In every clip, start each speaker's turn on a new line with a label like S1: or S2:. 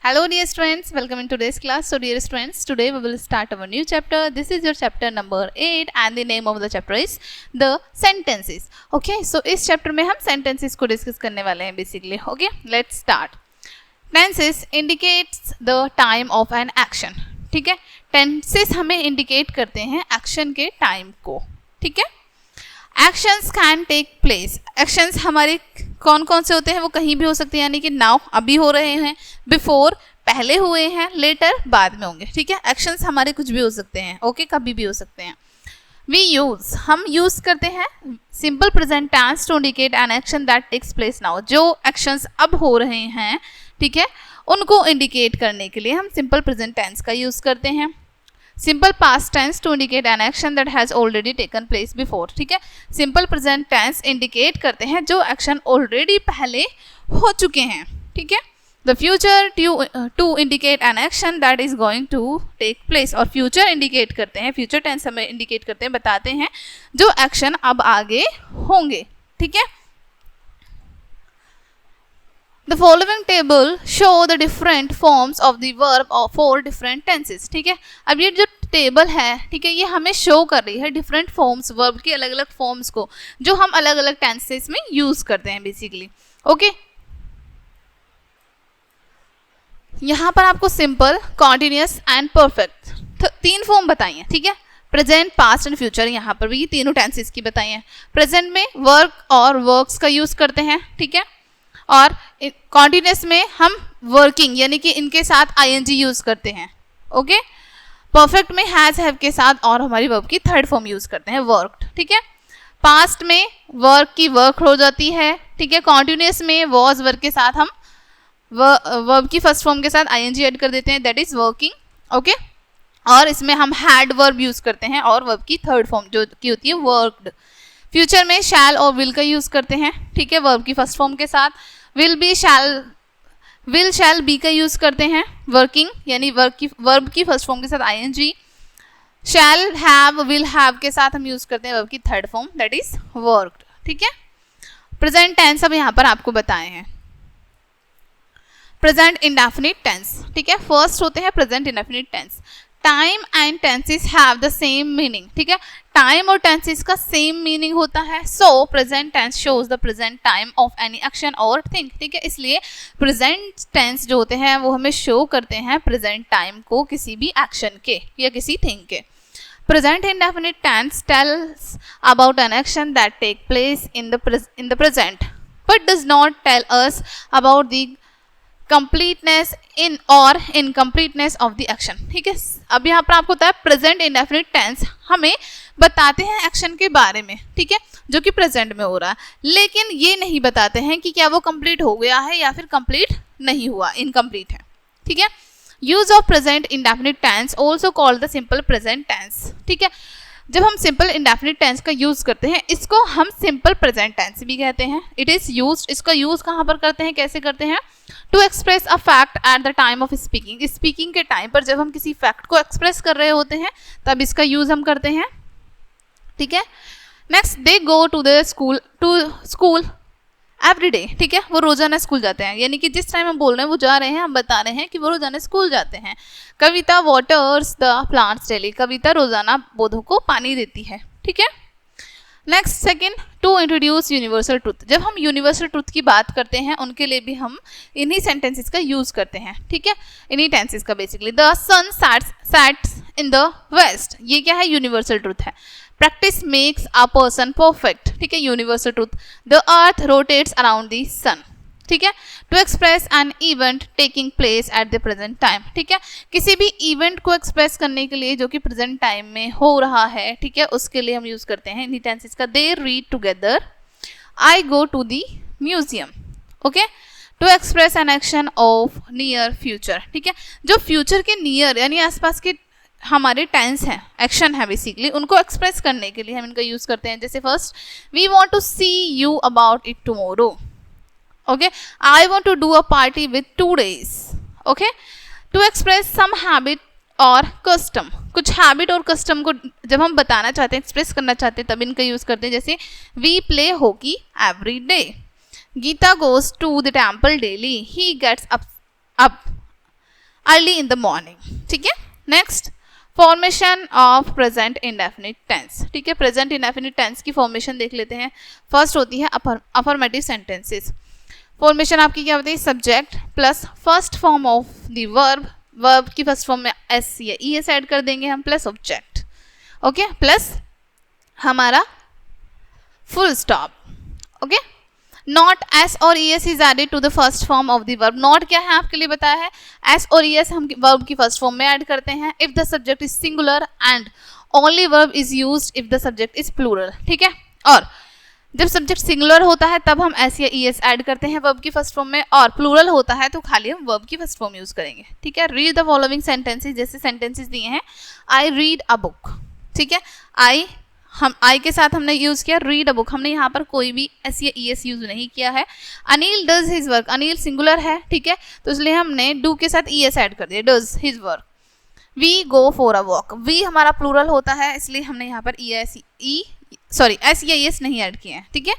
S1: Hello dear students, welcome in today's class. So dear students, today we will start our new chapter. This is your chapter number 8 and the name of the chapter is the sentences. Okay, so इस chapter में हम sentences को discuss करने वाले हैं basically. Okay, let's start. Tenses indicates the time of an action. ठीक है, tenses हमें indicate करते हैं action के time को. ठीक है, actions can take place. Actions हमारे कौन कौन से होते हैं, वो कहीं भी हो सकते हैं, यानी कि नाउ अभी हो रहे हैं, बिफोर पहले हुए हैं, लेटर बाद में होंगे. ठीक है, एक्शंस हमारे कुछ भी हो सकते हैं. ओके, कभी भी हो सकते हैं. वी यूज, हम यूज करते हैं simple present tense to indicate an action that takes place now. जो एक्शंस अब हो रहे हैं, ठीक है, उनको इंडिकेट करने के लिए हम सिंपल प्रेजेंट टेंस का यूज करते हैं. Simple past tense to indicate an action that has already taken place before. ठीक है, सिंपल प्रेजेंट टेंस इंडिकेट करते हैं जो एक्शन ऑलरेडी पहले हो चुके हैं. ठीक है, the future to indicate an action that is going to take place. और फ्यूचर इंडिकेट करते हैं, फ्यूचर टेंस हमें इंडिकेट करते हैं, बताते हैं जो एक्शन अब आगे होंगे. ठीक है, The following table show the different forms of the verb for different tenses. ठीक है, अब ये जो टेबल है, ठीक है, ये हमें शो कर रही है डिफरेंट फॉर्म्स, वर्ब की अलग अलग फॉर्म्स को, जो हम अलग अलग टेंसेस में यूज करते हैं बेसिकली. ओके, यहाँ पर आपको सिंपल, कॉन्टिन्यूअस एंड परफेक्ट तीन फॉर्म बताई हैं. ठीक है, प्रेजेंट, पास्ट एंड फ्यूचर, यहाँ पर भी ये तीनों टेंसेस की बताई हैं. प्रेजेंट में वर्क और वर्क्स का यूज करते हैं. ठीक है, और कॉन्टिन्यूअस में हम वर्किंग यानी कि इनके साथ आईएनजी यूज करते हैं. ओके, परफेक्ट में हैज हैव के साथ और हमारी वर्ब की थर्ड फॉर्म यूज करते हैं, वर्कड. ठीक है, पास्ट में वर्क की वर्क हो जाती है. ठीक है, कॉन्टिन्यूअस में वॉज वर्क के साथ हम वर्ब की फर्स्ट फॉर्म के साथ आईएनजी ऐड कर देते हैं, दैट इज वर्किंग. ओके, और इसमें हम हैड वर्ब यूज करते हैं और वर्ब की थर्ड फॉर्म जो की होती है वर्कड. फ्यूचर में शैल और विल का यूज करते हैं. ठीक है, वर्ब की फर्स्ट फॉर्म के साथ. Will be, will shall be का यूज करते हैं वर्किंग यानी वर्ब की फर्स्ट फॉर्म के साथ ING. Shall have, will have के साथ हम यूज करते हैं वर्ब की third form, that is worked. ठीक है, प्रेजेंट टेंस अब यहाँ पर आपको बताए हैं. Present indefinite tense. ठीक है, फर्स्ट होते हैं present indefinite tense. Time and tenses have the same meaning. ठीक है, टाइम और टेंसेस का सेम मीनिंग होता है. So present tense shows the present time of any action or thing. ठीक है, इसलिए प्रेजेंट टेंस जो होते हैं वो हमें शो करते हैं प्रेजेंट टाइम को किसी भी एक्शन के या किसी थिंग के. Present indefinite tense tells about an action that take place in the present but does not tell us about the completeness in और इनकम्प्लीटनेस ऑफ द एक्शन. ठीक है, अब यहाँ पर आपको होता है प्रेजेंट इंडेफिनिट टेंस हमें बताते हैं एक्शन के बारे में. ठीक है, जो कि प्रेजेंट में हो रहा है, लेकिन ये नहीं बताते हैं कि क्या वो कंप्लीट हो गया है या फिर कंप्लीट नहीं हुआ, इनकम्प्लीट है. ठीक है, use of present indefinite tense also called the simple present tense. ठीक है, जब हम सिंपल इंडेफिनिट टेंस का यूज करते हैं, इसको हम सिंपल प्रेजेंट टेंस भी कहते हैं. इट इज यूज्ड, इसका यूज कहाँ पर करते हैं, कैसे करते हैं, to express a fact at the time of speaking. Speaking के टाइम पर जब हम किसी फैक्ट को एक्सप्रेस कर रहे होते हैं तब इसका यूज हम करते हैं. ठीक है, next, they go to the school every day. ठीक है, वो रोजाना स्कूल जाते हैं, यानी कि जिस टाइम हम बोल रहे हैं वो जा रहे हैं, हम बता रहे हैं कि वो रोजाना स्कूल जाते हैं. Kavita waters the plants daily. Kavita रोजाना पौधों को पानी देती है. ठीक है, next, second, to introduce universal truth. जब हम यूनिवर्सल ट्रूथ की बात करते हैं उनके लिए भी हम इन्हीं सेंटेंसेस का यूज करते हैं. ठीक है, इन्हीं टेंसेस का basically. The sun sets in the west. ये क्या है, यूनिवर्सल ट्रूथ है. Practice makes a person perfect. ठीक है, universal truth. The earth rotates around the sun. ठीक है, to express an event taking place at the present time. ठीक है, किसी भी इवेंट को एक्सप्रेस करने के लिए जो कि प्रेजेंट टाइम में हो रहा है, ठीक है, उसके लिए हम यूज करते हैं इन्हीं टेंसेस का. They read together, I go to the museum. Okay, to express an action of near future. ठीक है, जो फ्यूचर के नियर यानी आसपास के हमारे टेंस हैं, एक्शन है बेसिकली, उनको एक्सप्रेस करने के लिए हम इनका यूज करते हैं. जैसे first, we want to see you about it tomorrow. Okay, I want to do a party with 2 days. Okay, to express some habit और custom. कुछ habit और custom को जब हम बताना चाहते हैं, एक्सप्रेस करना चाहते हैं, तब इनका यूज करते हैं. जैसे we play hockey every day. Geeta goes to the temple daily. He gets up early in the morning, ठीक है। Next, formation of present indefinite tense, ठीक है। प्रेजेंट इंडेफिनिट टेंस की फॉर्मेशन देख लेते हैं। फर्स्ट होती है अफर्मेटिव सेंटेंसेस। फॉर्मेशन आपकी क्या होती है, subject plus first form of the verb, verb की फर्स्ट फॉर्म में एस या ई एस ऐड कर देंगे हम, प्लस ऑब्जेक्ट, ओके, प्लस हमारा full stop, okay. Not S और E S is added to the first form of the verb. Not क्या है आपके लिए बताया है, एस और ई एस हम वर्ब की फर्स्ट फॉर्म में ऐड करते हैं if the subject is singular and only verb is used if the subject is plural, ठीक है। और जब सब्जेक्ट सिंगुलर होता है तब हम एस या ई एस ऐड करते हैं वर्ब की फर्स्ट फॉर्म में, और प्लूरल होता है तो खाली हम वर्ब की फर्स्ट फॉर्म यूज करेंगे, ठीक है। रीड द फॉलोइंग सेंटेंसेस, जैसे सेंटेंसेस दिए हैं, आई रीड अ बुक, ठीक है। आई के साथ हमने यूज किया रीड अ बुक, हमने यहाँ पर कोई भी एस या ई एस यूज नहीं किया है। Anil does his work, Anil singular है, ठीक है, तो इसलिए हमने डू के साथ ई एस ऐड कर दिया, does his work. We go for a walk, we हमारा प्लूरल होता है इसलिए हमने यहाँ पर एस या ई एस नहीं ऐड किए हैं, ठीक है।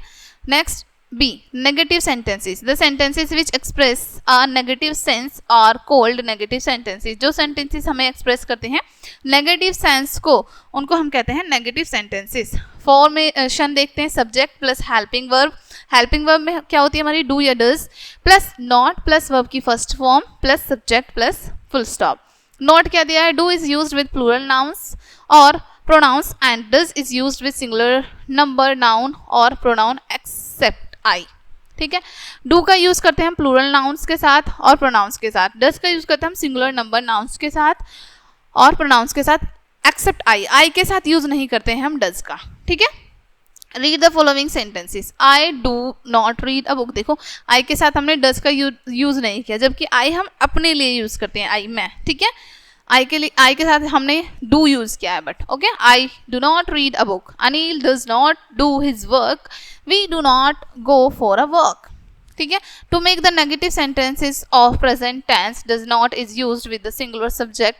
S1: Next, B, negative sentences, the sentences which express a negative sense are called negative sentences. जो सेंटेंसेस हमें एक्सप्रेस करते हैं नेगेटिव सेंस को, उनको हम कहते हैं नेगेटिव सेंटेंसेस। फॉर्मेशन देखते हैं, subject plus helping verb. Helping verb में क्या होती है हमारी, डू या does plus not plus verb की first form plus subject plus full stop. Not क्या दिया है, do is used with plural nouns और pronouns and does is used with singular number noun और pronoun except I, ठीक है। do का use करते हैं हम प्लूरल नाउन्स के साथ और प्रोनाउंस के साथ, does का यूज करते हैं हम सिंगुलर नंबर नाउन्स के साथ और प्रोनाउंस के साथ, एक्सेप्ट I के साथ यूज नहीं करते हैं हम does का, ठीक है। Read the following sentences, I do not read a book, देखो आई के साथ हमने डज का यूज नहीं किया, जबकि आई हम अपने लिए यूज करते हैं, आई मैं, ठीक है। आई के साथ हमने डू यूज किया है, but okay, I do not read a book, Anil does not do his work, we do not go for a work, ठीक है। To make the negative sentences of present tense, does not is used with the singular subject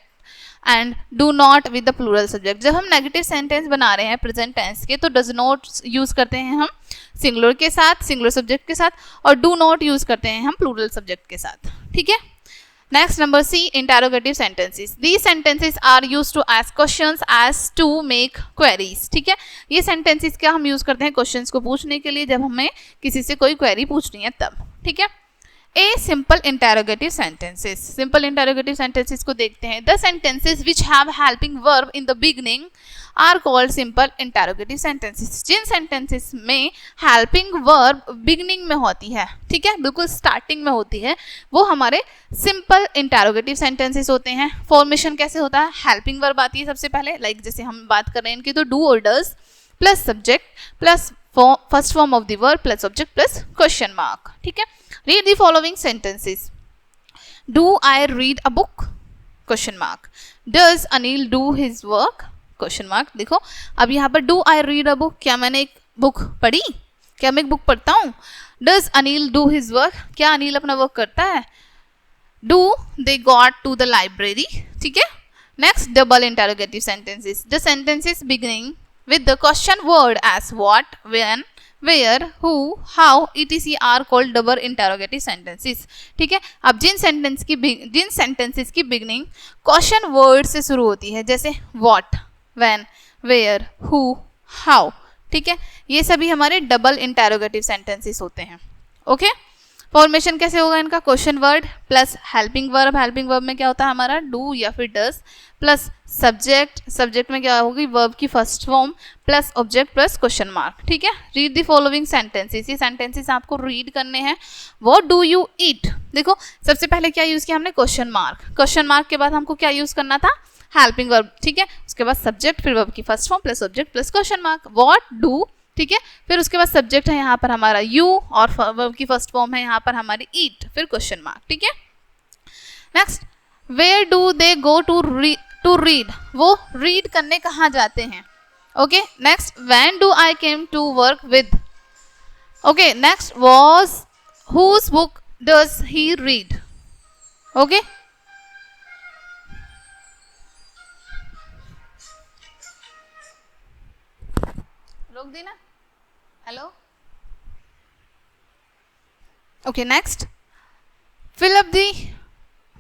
S1: and do not with the plural subject. जब हम negative sentence बना रहे हैं present tense के तो does not use करते हैं हम सिंगुलर के साथ, सिंगुलर सब्जेक्ट के साथ, और डू नॉट यूज करते हैं हम प्लूरल सब्जेक्ट के साथ, ठीक है। Next, number C, interrogative sentences. These sentences are used to ask questions as to make queries, ठीक है। ये sentences क्या हम यूज करते हैं क्वेश्चंस को पूछने के लिए, जब हमें किसी से कोई क्वेरी पूछनी है तब, ठीक है। A simple interrogative sentences. Simple interrogative sentences को देखते हैं। The sentences which have helping verb in the beginning are called simple interrogative sentences. Jin sentences में helping verb beginning में होती है, ठीक है, बिल्कुल starting में होती है, वो हमारे simple interrogative sentences होते हैं। Formation कैसे होता है, helping verb आती है सबसे पहले, like जैसे हम बात कर रहे हैं इनकी, तो do or does plus subject plus first form of the verb plus object plus question mark, ठीक है। Read the following sentences. Do I read a book? Question mark. Does Anil do his work? Question mark. देखो अब यहाँ पर do I read a book, क्या मैंने एक book पढ़ी, क्या मैं एक बुक पढ़ता हूँ। Does Anil do his work, क्या अनिल अपना वर्क करता है। Do they got to the library, ठीक है। Next, double interrogative sentences. The sentences beginning with the question word as what, when, where, who, how, etc are called double interrogative sentences, ठीक है। अब जिन sentences की beginning question word से शुरू होती है, जैसे what, when, where, who, how, ठीक है, ये सभी हमारे डबल इंटेरोगेटिव सेंटेंसेस होते हैं, ओके। फॉर्मेशन कैसे होगा इनका, question word plus helping verb, helping verb में क्या होता है हमारा डू या फिर डस, प्लस सब्जेक्ट, सब्जेक्ट में क्या होगी वर्ब की first form plus object plus question mark, ठीक है। रीड द फॉलोइंग सेंटेंसेस, ये सेंटेंसेस आपको रीड करने हैं। व्हाट डू यू ईट, देखो सबसे पहले क्या यूज किया हमने क्वेश्चन मार्क, क्वेश्चन मार्क के बाद हमको क्या यूज करना था हेल्पिंग वर्ब, ठीक है, उसके बाद सब्जेक्ट फिर वर्ब की first form plus object plus question mark, what do, ठीक है, फिर उसके बाद सब्जेक्ट है यहाँ पर हमारा यू और वर्ब की फर्स्ट फॉर्म है यहाँ पर हमारी ईट, फिर क्वेश्चन मार्क, ठीक है। Next, where do they go to read, वो रीड करने कहाँ जाते हैं, okay. Next, when do I came to work with, okay. Next, was whose book does he read, okay. रोक देना, hello, okay. Next, fill up the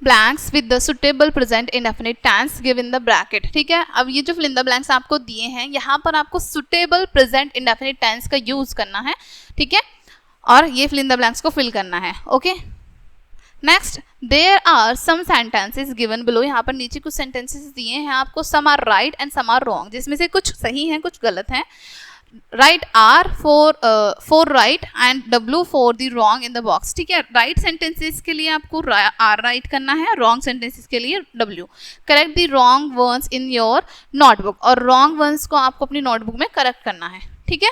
S1: blanks with the suitable present indefinite tense give in the bracket. ठीक है, अब ये जो fill in the blanks आपको दिए हैं, यहाँ पर आपको सुटेबल प्रेजेंट इंडेफिनिट टेंस का यूज करना है। ठीक है, और ये फिल इन द ब्लैंक्स को फिल करना है। Okay, next, there are some sentences given below. यहाँ पर नीचे कुछ सेंटेंसेस दिए हैं आपको, some are right and some are wrong, जिसमें से कुछ सही हैं कुछ गलत हैं। Right R for right and W for the wrong in the box. ठीक है, राइट सेंटेंसेस के लिए आपको आर राइट करना है, रॉन्ग सेंटेंसेस के लिए W. Correct the wrong words in your notebook, और रॉन्ग वर्ड्स को आपको अपनी नोटबुक में करेक्ट करना है। ठीक है,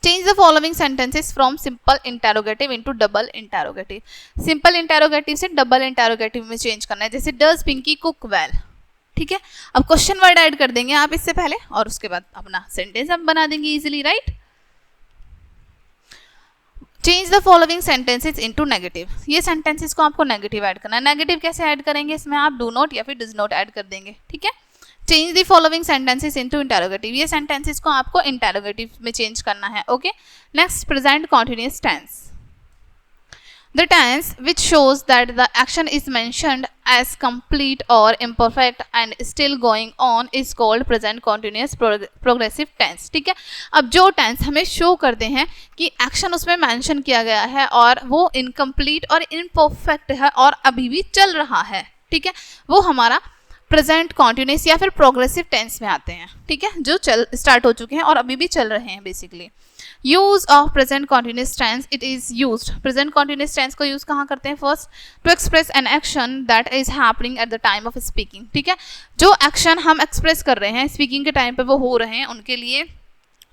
S1: change the following sentences from simple interrogative into double interrogative. Simple interrogative से डबल इंटेरोगेटिव में चेंज करना है, जैसे डज पिंकी कुक वेल। ठीक है, अब क्वेश्चन वर्ड ऐड कर देंगे आप इससे पहले, और उसके बाद अपना सेंटेंस आप बना देंगे easily, right. Change the following sentences into negative. ये सेंटेंसेस को आपको नेगेटिव ऐड करना है। नेगेटिव कैसे ऐड करेंगे, इसमें आप डू नॉट या फिर डज नॉट ऐड कर देंगे। ठीक है, change the following sentences into interrogative. ये सेंटेंसेस को आपको इंटेरोगेटिव में चेंज करना है। Okay, next, present continuous tense. The tense which shows that the action is mentioned as complete or imperfect and still going on is called present continuous progressive tense। ठीक है, अब जो tense हमें show करते हैं कि एक्शन उसमें mention किया गया है और वो इनकम्प्लीट और इम्परफेक्ट है और अभी भी चल रहा है, ठीक है, वो हमारा प्रेजेंट कॉन्टिन्यूस या फिर प्रोग्रेसिव टेंस में आते हैं। ठीक है, जो स्टार्ट हो चुके हैं और अभी भी चल रहे हैं basically. Use of present continuous tense, it is used. Present continuous tense को यूज कहाँ करते हैं, first to express an action that is happening at the time of speaking. ठीक है, जो एक्शन हम एक्सप्रेस कर रहे हैं स्पीकिंग के टाइम पे वो हो रहे हैं, उनके लिए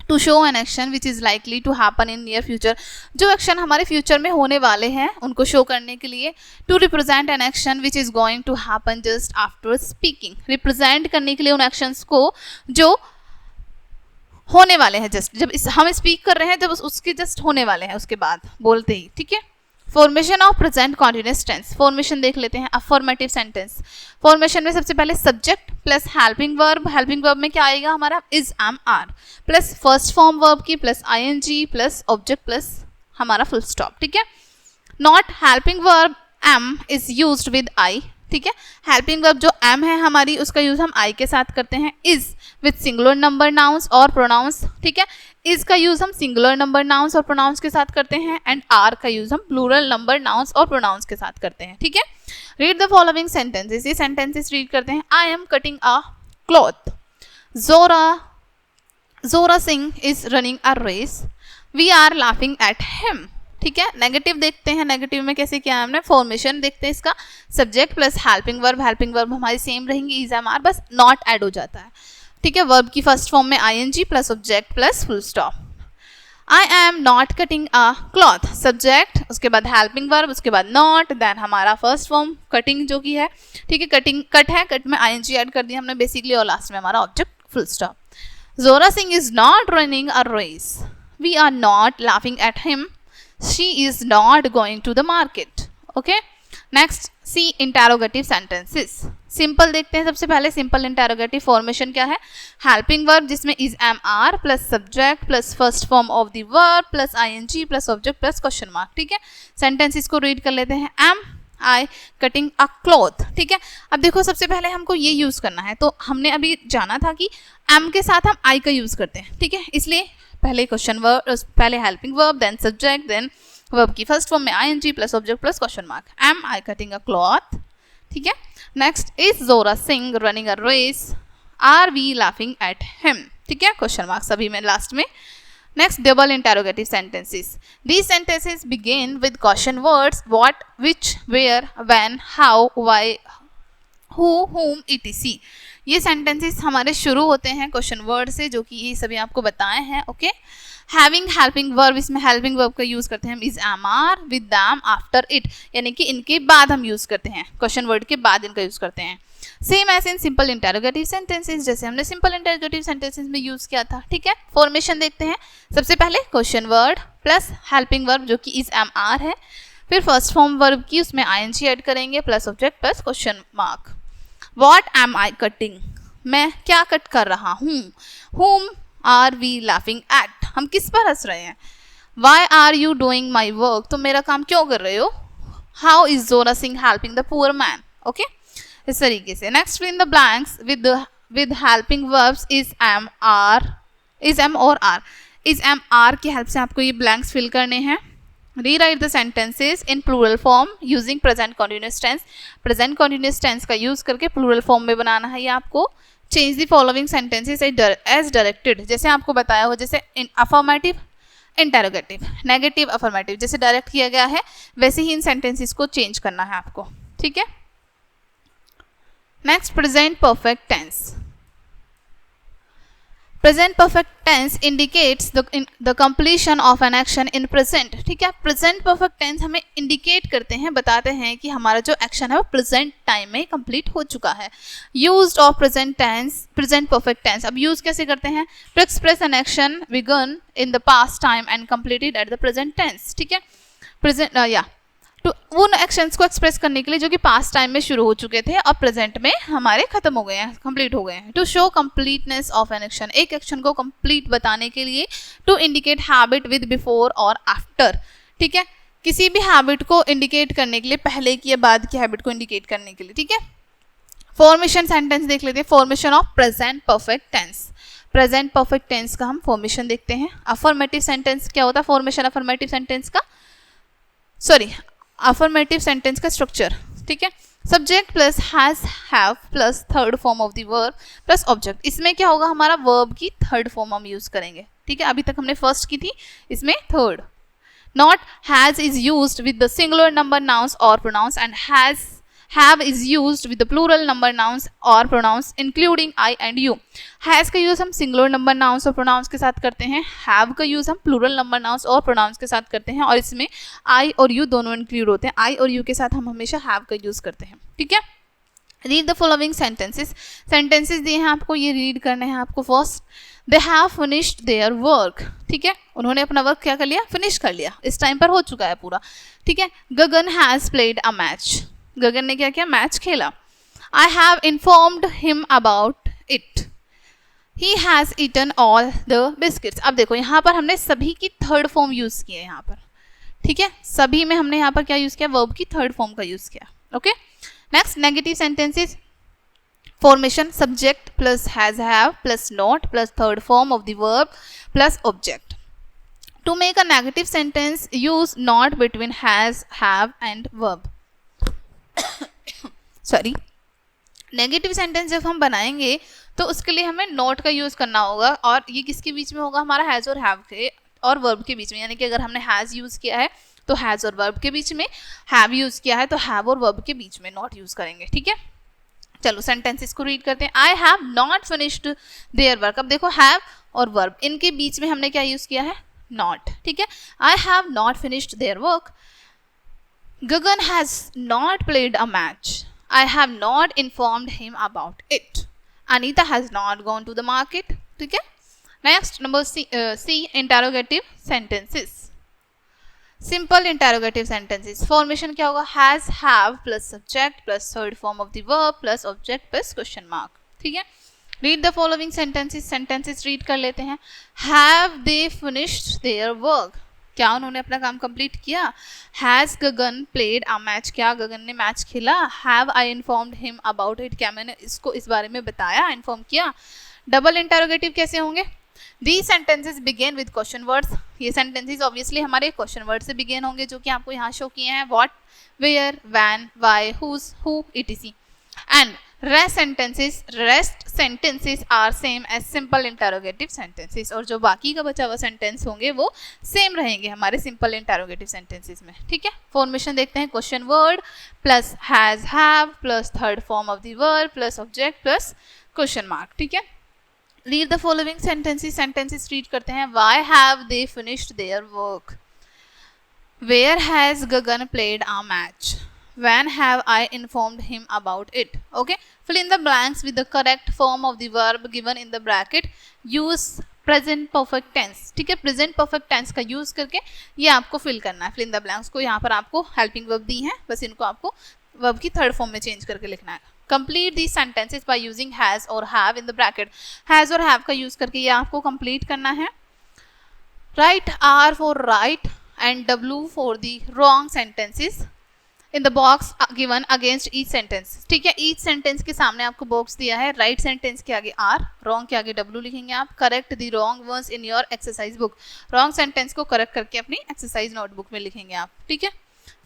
S1: to show an action which is likely to happen in near future. जो एक्शन हमारे फ्यूचर में होने वाले हैं उनको शो करने के लिए। To represent an action which is going to happen just after speaking. Represent करने के लिए उन एक्शंस को जो होने वाले हैं, जस्ट जब हम स्पीक कर रहे हैं जब उसके जस्ट होने वाले हैं उसके बाद बोलते ही। ठीक है, formation of present continuous tense. Formation देख लेते हैं। अफर्मेटिव सेंटेंस फॉर्मेशन में सबसे पहले subject plus helping verb. Helping verb में क्या आएगा हमारा, is, am, are, plus first form verb की plus ING plus object plus हमारा फुल स्टॉप। ठीक है, not helping verb am is used with I. ठीक है, हेल्पिंग वर्ब जो एम है हमारी उसका यूज हम आई के साथ करते हैं। Is with singular number nouns और प्रोनाउंस। ठीक है, इज का यूज हम सिंगुलर नंबर नाउन्स और प्रोनाउंस के साथ करते हैं एंड आर का यूज हम प्लूरल नंबर नाउन्स और प्रोनाउंस के साथ करते हैं। ठीक है, रीड द फॉलोइंग सेंटेंसेस। ये सेंटेंसेस रीड करते हैं। I am cutting a cloth. Jora Singh is running a race. We are laughing at him. ठीक है, नेगेटिव देखते हैं। नेगेटिव में कैसे किया हमने, फॉर्मेशन देखते हैं इसका। सब्जेक्ट प्लस हेल्पिंग वर्ब हमारी सेम रहेंगी, इज, एम, आर, बस नॉट ऐड हो जाता है। ठीक है, वर्ब की फर्स्ट फॉर्म में ING plus object plus full stop. I am not cutting a cloth, subject, उसके बाद हेल्पिंग वर्ब, उसके बाद नॉट, देन हमारा फर्स्ट फॉर्म कटिंग जो की है। ठीक है, कटिंग कट है, कट में आईएनजी ऐड कर दिया हमने बेसिकली, और लास्ट में हमारा object full stop. Jora Singh is not running a race. We are not laughing at him. She is not going to the market. Okay. Next, see interrogative sentences. Simple देखते हैं सबसे पहले। सिंपल इंटेरोगेटिव फॉर्मेशन क्या है, helping verb जिसमें is, am, are plus subject plus first form of the verb plus ING plus object plus question mark. ठीक है, sentences को रीड कर लेते हैं। Am I cutting a cloth. ठीक है, अब देखो सबसे पहले हमको ये यूज करना है, तो हमने अभी जाना था कि एम के साथ हम आई का यूज करते हैं। ठीक है, इसलिए पहले क्वेश्चन वर्ब, पहले helping verb, then subject, then verb की फर्स्ट फॉर्म में ING plus object plus question mark. Am I cutting a cloth. ठीक है, next, is Jora Singh running a race. Are we laughing at him. ठीक है, question mark सभी में last में। Next, double interrogative sentences. These sentences begin with question words what, which, where, when, how, why, who, whom, etc. ये sentences हमारे शुरू होते हैं क्वेश्चन वर्ड से, जो कि ये सभी आपको बताए हैं। ओके, हैविंग हेल्पिंग वर्ब, इसमें हेल्पिंग वर्ब का यूज करते हैं हम, is, am, are, with, them, after it, यानी कि इनके बाद हम यूज करते हैं, क्वेश्चन वर्ड के बाद इनका यूज करते हैं। Same as in simple interrogative sentences, जैसे हमने सिंपल इंटेरोगेटिव सेंटेंसेस में यूज किया था। ठीक है, फॉर्मेशन देखते हैं। सबसे पहले question word plus helping verb जो कि इज, एम, आर है, फिर फर्स्ट फॉर्म वर्ब की उसमें आईएनजी ऐड करेंगे plus object plus question mark. What am I cutting? मैं क्या कट कर रहा हूँ। Whom are we laughing at? हम किस पर हंस रहे हैं। Why are you doing my work? तुम मेरा काम क्यों कर रहे हो। How is Jora Singh helping the poor man. Okay, इस तरीके से. Next fill in the blanks with helping verbs is am और आर. इज एम आर की हेल्प से आपको ये ब्लैंक्स फिल करने हैं. Rewrite the sentences in plural form using present continuous tense. Present continuous tense का यूज करके plural form में बनाना है ये आपको. Change the following sentences as directed. जैसे आपको बताया हो, जैसे अफर्मेटिव इंटेरोगेटिव, नेगेटिव अफर्मेटिव, जैसे डायरेक्ट किया गया है वैसे ही इन सेंटेंसेस को चेंज करना है आपको. ठीक है. Next, present perfect tense. Present perfect tense indicates the completion of an action in present. ठीक है. प्रेजेंट परफेक्ट टेंस हमें इंडिकेट करते हैं, बताते हैं कि हमारा जो एक्शन है वो प्रेजेंट टाइम में कंप्लीट हो चुका है. Used of present tense, present perfect tense. अब यूज कैसे करते हैं? To express an action began in the past time and completed at the present tense. ठीक है. प्रेजेंट तो उन एक्शंस को एक्सप्रेस करने के लिए जो कि पास्ट टाइम में शुरू हो चुके थे और प्रेजेंट में हमारे खत्म हो गए हैं, कंप्लीट हो गए हैं. To show completeness of an action. एक एक्शन को कंप्लीट बताने के लिए. To indicate habit with before और आफ्टर. ठीक है. किसी भी हैबिट को इंडिकेट करने के लिए, पहले की या बाद की हैबिट को इंडिकेट करने के लिए. ठीक है. फॉर्मेशन सेंटेंस देख लेते हैं. Formation of present perfect tense. Present perfect tense का हम फॉर्मेशन देखते हैं. अफर्मेटिव सेंटेंस क्या होता है? फॉर्मेशन अफर्मेटिव सेंटेंस का, अफर्मेटिव सेंटेंस का स्ट्रक्चर. ठीक है. Subject plus has have plus third form of the verb plus object. इसमें क्या होगा? हमारा वर्ब की थर्ड फॉर्म हम यूज करेंगे. ठीक है. अभी तक हमने फर्स्ट की थी, इसमें third. Not has is used with the singular number nouns और pronouns and have is used with the plural number nouns or pronouns including I and you. has का यूज हम सिंगुलर नंबर नाउन्स और pronouns के साथ करते हैं. have का use हम प्लूरल नंबर नाउन्स और प्रोनाउंस के साथ करते हैं और इसमें I और you दोनों इंक्लूड होते हैं. I और you के साथ हम हमेशा have का यूज करते हैं. ठीक है. Read the following sentences. Sentences दिए हैं आपको, ये रीड करने हैं आपको. First, they have finished their work. ठीक है. उन्होंने अपना वर्क क्या कर लिया? फिनिश कर लिया. इस टाइम पर हो चुका है पूरा. ठीक है. Gagan has played a match. Gagan ने क्या किया? मैच खेला. I have informed him about it. He has eaten all the biscuits. अब देखो यहाँ पर हमने सभी की थर्ड फॉर्म यूज की है यहाँ पर. ठीक है. सभी में हमने यहाँ पर क्या यूज किया? वर्ब की थर्ड फॉर्म का यूज किया. Okay. Next, negative sentences. Formation subject plus has have plus not plus third form of the verb plus object. To make a negative sentence use not between has have and verb. Sorry, negative sentence जब हम बनाएंगे तो उसके लिए हमें not का use करना होगा और ये किसके बीच में होगा? हमारा हैज और हैव के और वर्ब के बीच में. यानी कि अगर हमने हैज यूज किया है तो हैज और वर्ब के बीच में, हैव यूज किया है तो हैव और वर्ब के बीच में नॉट यूज करेंगे. ठीक है. चलो सेंटेंसेस को रीड करते हैं. I have not finished their work. अब देखो हैव और वर्ब इनके बीच में हमने क्या यूज किया है? नॉट. ठीक है. I have not finished their work. Gagan has not played a match. I have not informed him about it. Anita has not gone to the market. ठीक है. Next, number C, interrogative sentences. Simple interrogative sentences. Formation क्या होगा? Has, have plus subject plus third form of the verb plus object plus question mark. ठीक है. Read the following sentences. Sentences read कर लेते हैं. Have they finished their work? क्या उन्होंने अपना काम कंप्लीट किया? Has Gagan played a match. क्या गगन ने मैच खेला? Have I informed him about it. क्या मैंने इसको इस बारे में बताया, इन्फॉर्म किया? डबल इंटरोगेटिव कैसे होंगे? These sentences begin with question words. ये सेंटेंसेस ऑब्वियसली हमारे क्वेश्चन वर्ड से बिगेन होंगे जो कि आपको यहाँ शो किए हैं. What, where, when, why, whose, who, etc. And rest sentences are same as simple interrogative sentences. और जो बाकी का बचा हुआ सेंटेंस होंगे वो सेम रहेंगे हमारे सिंपल इंटरोगेटिव सेंटेंसेस में. ठीक है. फॉर्मेशन देखते हैं. Question word plus has have plus third form of the verb plus object plus question mark. ठीक है. Read the following sentences. Sentences read करते हैं. Why have they finished their work. Where has Gagan played a match. When have I informed him about it? Okay. Fill in the blanks with the correct form of the verb given in the bracket. Use present perfect tense. ठीक है. present perfect tense का use करके ये आपको fill करना है. fill in the blanks को यहाँ पर आपको helping verb दी है, बस इनको आपको verb की थर्ड फॉर्म में चेंज करके लिखना है. Complete these sentences by using has or have in the bracket. has और have का यूज करके ये आपको complete करना है. Write R for right and W for the wrong sentences. In the box given against each sentence, ठीक है। Each sentence के सामने आपको बॉक्स दिया है, राइट सेंटेंस के आगे आर, रॉन्ग के आगे डब्ल्यू लिखेंगे आप। Correct the wrong words in your exercise book, wrong sentence को करेक्ट करके अपनी एक्सरसाइज नोटबुक में लिखेंगे आप, ठीक है।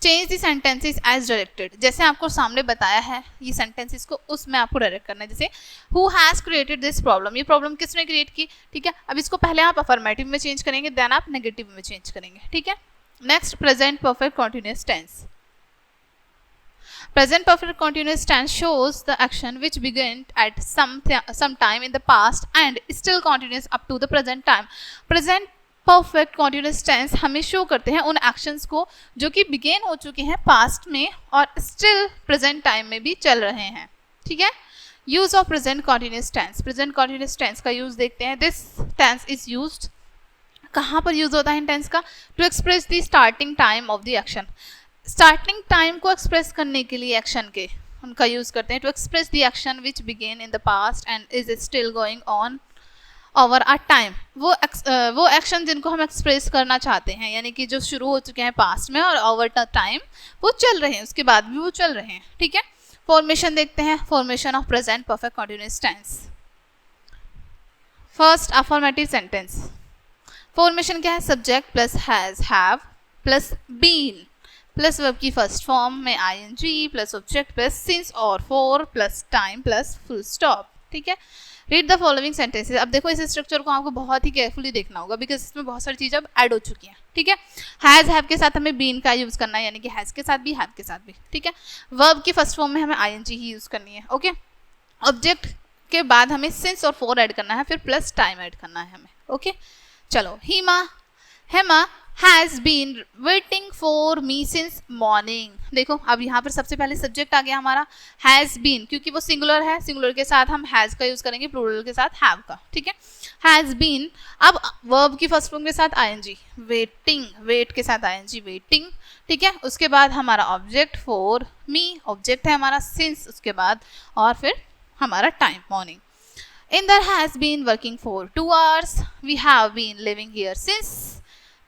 S1: Change the sentences as directed, जैसे आपको सामने बताया है ये सेंटेंसेस को उसमें आपको डायरेक्ट करना है। जैसे who has created this problem, ये प्रॉब्लम किसने क्रिएट की, ठीक है। अब इसको पहले आप अफर्मेटिव में चेंज करेंगे, देन आप नेगेटिव में चेंज करेंगे, ठीक है। Next, present perfect continuous tense. Present perfect continuous tense shows the action which began at some time in the past and still continues up to the present time. Present perfect continuous tense हमें show करते हैं उन actions को जो कि begin हो चुके हैं पास्ट में और स्टिल प्रेजेंट टाइम में भी चल रहे हैं, ठीक है। Use of present continuous tense, present continuous tense का यूज देखते हैं। दिस टेंस इज यूज्ड, कहाँ पर यूज होता है इन टेंस का, to express the starting time of the action. Starting time को एक्सप्रेस करने के लिए एक्शन के उनका यूज करते हैं। To express the action which began in the past and is still going on over a time, वो एक्शन जिनको हम एक्सप्रेस करना चाहते हैं, यानी कि जो शुरू हो चुके हैं पास्ट में और ओवर द टाइम वो चल रहे हैं, उसके बाद भी वो चल रहे हैं, ठीक है। फॉर्मेशन देखते हैं, formation of present perfect continuous tense. First, affirmative sentence. Formation क्या है, subject plus has, have plus been plus verb की फर्स्ट फॉर्म में ing plus object plus since और for plus time plus full stop, ठीक है। Read the following sentences. अब देखो इस स्ट्रक्चर को आपको बहुत ही केयरफुली देखना होगा बिकॉज इसमें बहुत सारी चीज़ें अब ऐड हो चुकी हैं, ठीक है। हैज़ हैव के साथ हमें बीन का यूज़ करना है, यानी कि हैज़ के साथ भी हैव के साथ भी, ठीक है। वर्ब की फर्स्ट फॉर्म में हमें ing ही यूज़ करनी है, ओके। ऑब्जेक्ट के बाद हमें सिंस और फॉर ऐड करना है, फिर प्लस टाइम ऐड करना है हमें, ओके। चलो, Hema has been waiting for me since morning। देखो अब यहाँ पर सबसे पहले सब्जेक्ट आ गया हमारा has been, क्योंकि वो सिंगुलर है, सिंगुलर के साथ हम has का यूज करेंगे, प्लूरल के साथ have का, ठीक है। has been, अब वर्ब की फर्स्ट फॉर्म के साथ ing, waiting, wait के साथ ing, waiting, ठीक है। उसके बाद हमारा ऑब्जेक्ट for me, ऑब्जेक्ट है हमारा since, उसके बाद और फिर हमारा time morning। Inder has been working for 2 hours, we have been living here since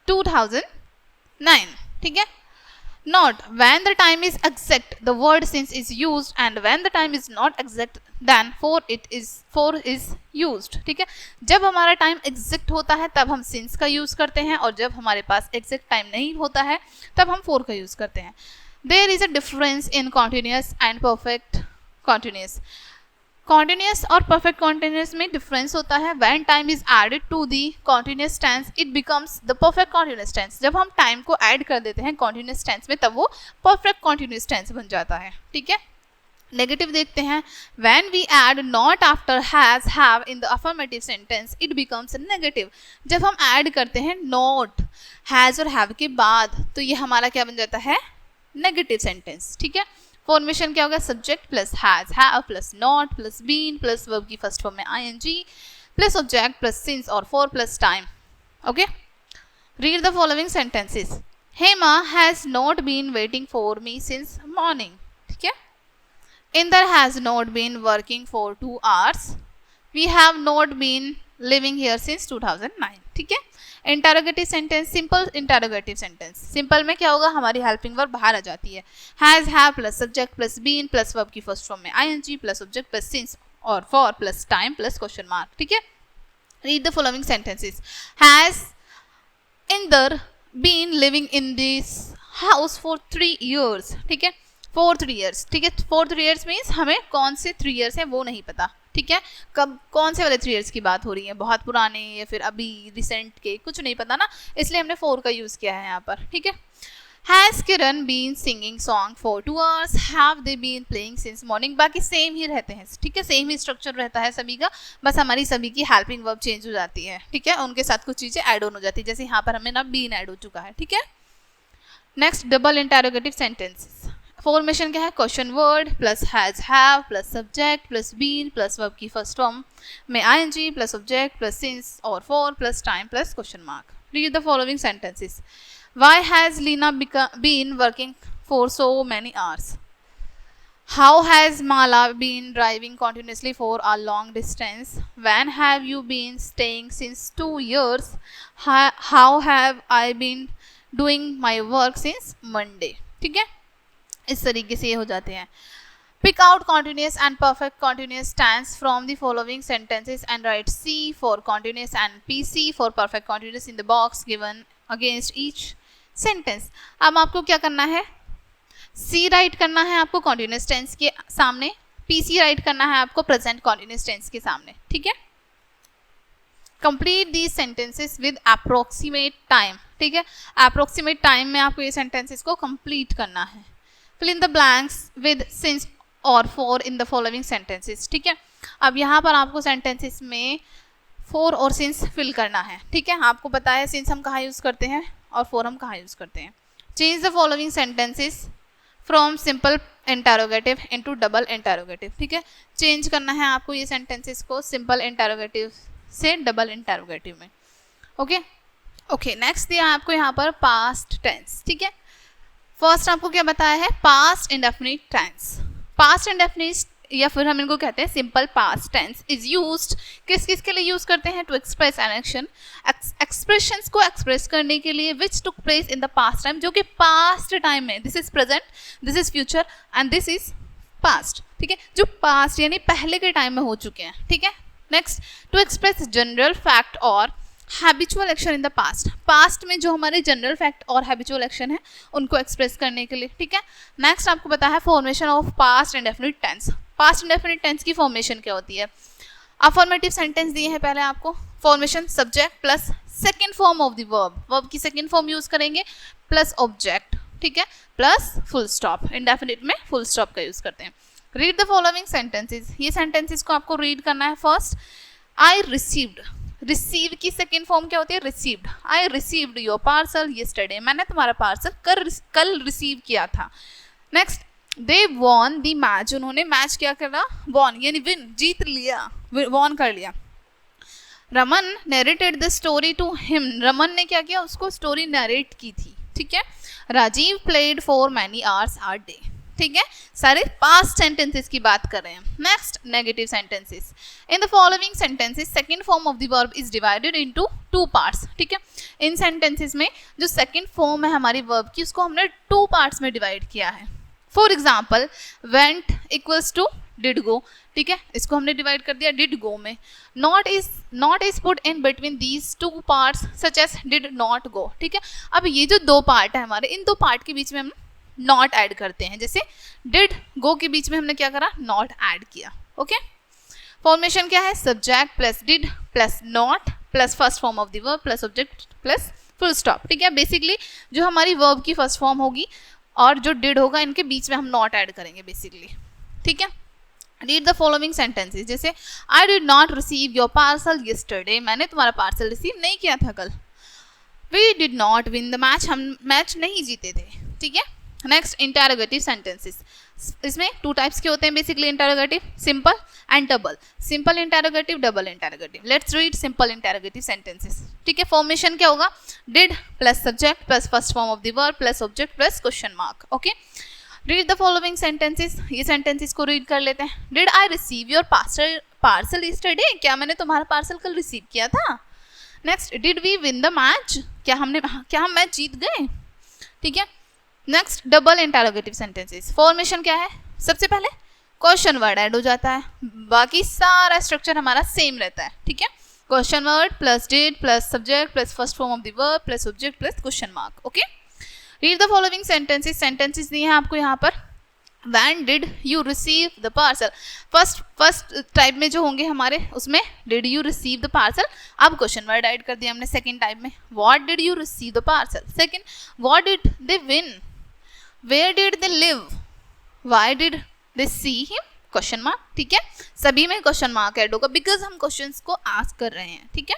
S1: 2009, ठीक है। Not when the time is exact, the word since is used, and when the time is not exact, then for is used, ठीक है। जब हमारा time exact होता है तब हम since का यूज करते हैं, और जब हमारे पास एग्जैक्ट टाइम नहीं होता है तब हम for का यूज करते हैं। There is a difference in continuous and perfect continuous। Continuous और परफेक्ट कॉन्टिन्यूस में डिफरेंस होता है। When time is added to the continuous tense it becomes the perfect continuous tense. जब हम टाइम को ऐड कर देते हैं कॉन्टिन्यूस टेंस में तब वो परफेक्ट कॉन्टिन्यूस टेंस बन जाता है, ठीक है। नेगेटिव देखते हैं, when we add not after has have in the affirmative sentence it becomes negative. जब हम ऐड करते हैं नॉट हैज और हैव के बाद तो ये हमारा क्या बन जाता है, नेगेटिव सेंटेंस, ठीक है। फॉर्मेशन क्या होगा, subject plus has have plus not plus been plus verb की फर्स्ट फॉर्म में ing plus object plus since और for plus time, okay. Read the following sentences. Hema has not been waiting for me since morning, ठीक है। Inder has not been working for 2 hours, we have not been living here since 2009, ठीक है। Interrogative sentence, simple interrogative sentence. Simple में क्या होगा, हमारी helping verb बाहर आ जाती है, has have plus subject plus been plus verb की फर्स्ट फॉर्म में ing plus object plus since और for plus time plus question mark, ठीक है। Read the following sentences. Has Inder been living in this house for 3 years, ठीक है। For 3 years, ठीक है। For 3 years means हमें कौन से 3 years है वो नहीं पता, ठीक है। कब कौन से वाले 3 years की बात हो रही है, बहुत पुराने या फिर अभी रिसेंट के, कुछ नहीं पता ना, इसलिए हमने फॉर का यूज किया है यहाँ पर, ठीक है। Has Kiran been singing song for 2 hours, have they been playing since morning. बाकी सेम ही रहते हैं, ठीक है, सेम ही स्ट्रक्चर रहता है सभी का, बस हमारी सभी की हेल्पिंग वर्ब चेंज हो जाती है, ठीक है। उनके साथ कुछ चीजें ऐड ऑन हो जाती है, जैसे यहाँ पर हमें ना बीन ऐड हो चुका है, ठीक है। Next, double interrogative sentences. Formation क्या है, question word plus has have plus subject plus been plus verb की फर्स्ट फॉर्म में ing plus object plus since और for plus time plus question mark. Read the following sentences. Why has Leena been working for so many hours? How has Mala been driving continuously for a long distance? When have you been staying since 2 years? How have I been doing my work since Monday? ठीक है, इस तरीके से ये हो जाते हैं. Pick out continuous and perfect continuous tense from the following sentences and write C for continuous and PC for perfect continuous in the box given against each sentence. अब आपको क्या करना है, C राइट करना है आपको continuous tense के सामने, PC राइट करना है आपको present continuous tense के सामने. ठीक है. Complete these sentences with approximate time. ठीक है, approximate time में आपको ये sentences को complete करना है. Fill in the blanks with since और for in the following sentences. ठीक है, अब यहाँ पर आपको sentences में for और since fill करना है. ठीक है, आपको पता है since हम कहाँ यूज़ करते हैं और for हम कहाँ यूज़ करते हैं. Change the following sentences from simple interrogative into double interrogative. ठीक है, चेंज करना है आपको ये sentences को simple interrogative से double interrogative में. ओके, नेक्स्ट दिया आपको यहाँ पर past tense. ठीक है, फर्स्ट आपको क्या बताया है, past indefinite tense. Past indefinite या फिर हम इनको कहते हैं simple past tense is used किस किस के लिए यूज करते हैं, to express an action, expressions को एक्सप्रेस करने के लिए which took place in the past time, जो कि पास्ट टाइम में, this is present, this is future and this is past. ठीक है, जो पास्ट यानी पहले के टाइम में हो चुके हैं. ठीक है, next to express general fact और habitual action in the past, past में जो हमारे जनरल फैक्ट और हैबिचुअल एक्शन है उनको एक्सप्रेस करने के लिए. ठीक है, नेक्स्ट आपको पता है formation of past indefinite tense. Past indefinite tense की फॉर्मेशन क्या होती है, अफर्मेटिव सेंटेंस दिए हैं पहले आपको, formation subject plus second form of the verb, verb की सेकेंड फॉर्म यूज करेंगे प्लस ऑब्जेक्ट. ठीक है, प्लस फुल स्टॉप, इंडेफिनिट में फुल स्टॉप का यूज करते हैं. रीड द फॉलोइंग सेंटेंसेस, ये सेंटेंसेस को आपको रीड करना है. फर्स्ट, आई रिसीव्ड, रिसीव की सेकेंड फॉर्म क्या होती है, received. I received your parcel yesterday, मैंने तुम्हारा पार्सल कल रिसीव किया था. Next, they won the match, उन्होंने मैच क्या करा, वॉन यानी विन, जीत लिया, वॉन कर लिया. Raman narrated the story to him, Raman ने क्या किया, उसको स्टोरी नरेट की थी. ठीक है, Rajiv played for many hours a day. ठीक है, सारे पास्ट सेंटेंसेस की बात कर रहे हैं. Next, negative sentences. In the following sentences second form of the verb is divided into two parts. ठीक है, इन सेंटेंसेस में जो सेकंड फॉर्म है हमारी वर्ब की उसको हमने टू पार्ट्स में डिवाइड किया है. For example, went equals to did go. ठीक है, इसको हमने डिवाइड कर दिया डिड गो में. Not is put in between these two parts such as did not go. ठीक है, अब ये जो दो पार्ट है हमारे, इन दो पार्ट के बीच में हम नॉट ऐड करते हैं. जैसे डिड गो के बीच में हमने क्या करा, नॉट ऐड किया. ओके, फॉर्मेशन क्या है, subject plus did plus not plus first form of the verb plus object plus full stop. ठीक है, बेसिकली जो हमारी वर्ब की फर्स्ट फॉर्म होगी और जो डिड होगा इनके बीच में हम नॉट ऐड करेंगे बेसिकली. ठीक है, रीड द फॉलोइंग सेंटेंसेस. जैसे I did not receive your parcel yesterday, मैंने तुम्हारा पार्सल रिसीव नहीं किया था कल. We did not win the match, हम मैच नहीं जीते थे. ठीक है, नेक्स्ट, इंटरोगेटिव सेंटेंसेस. इसमें टू टाइप्स के होते हैं basically interrogative, simple and double. Simple interrogative, double interrogative. Let's read simple interrogative sentences. ठीक है, फॉर्मेशन क्या होगा, did plus subject plus first form of the verb plus object plus question mark. Okay, read the following sentences. ये sentences को read कर लेते हैं. Did I receive your parcel yesterday, क्या मैंने तुम्हारा पार्सल कल रिसीव किया था. Next, did we win the match, क्या हम मैच जीत गए. ठीक है, next, double interrogative sentences. Formation क्या है, सबसे पहले क्वेश्चन वर्ड ऐड हो जाता है, बाकी सारा स्ट्रक्चर हमारा सेम रहता है. ठीक है, question word plus did plus subject plus first form of the verb plus object plus question mark. Okay, read the following sentences. Sentences दिए हैं आपको यहाँ पर. When did you receive the parcel, first type में जो होंगे हमारे उसमें did you receive the parcel. अब क्वेश्चन वर्ड ऐड कर दिया हमने सेकेंड टाइप में. What did you receive the parcel. Second, what did they win, where did they live, why did they see him, question mark. ठीक है, सभी में question mark add होगा बिकॉज हम क्वेश्चंस को आस्क कर रहे हैं. ठीक है,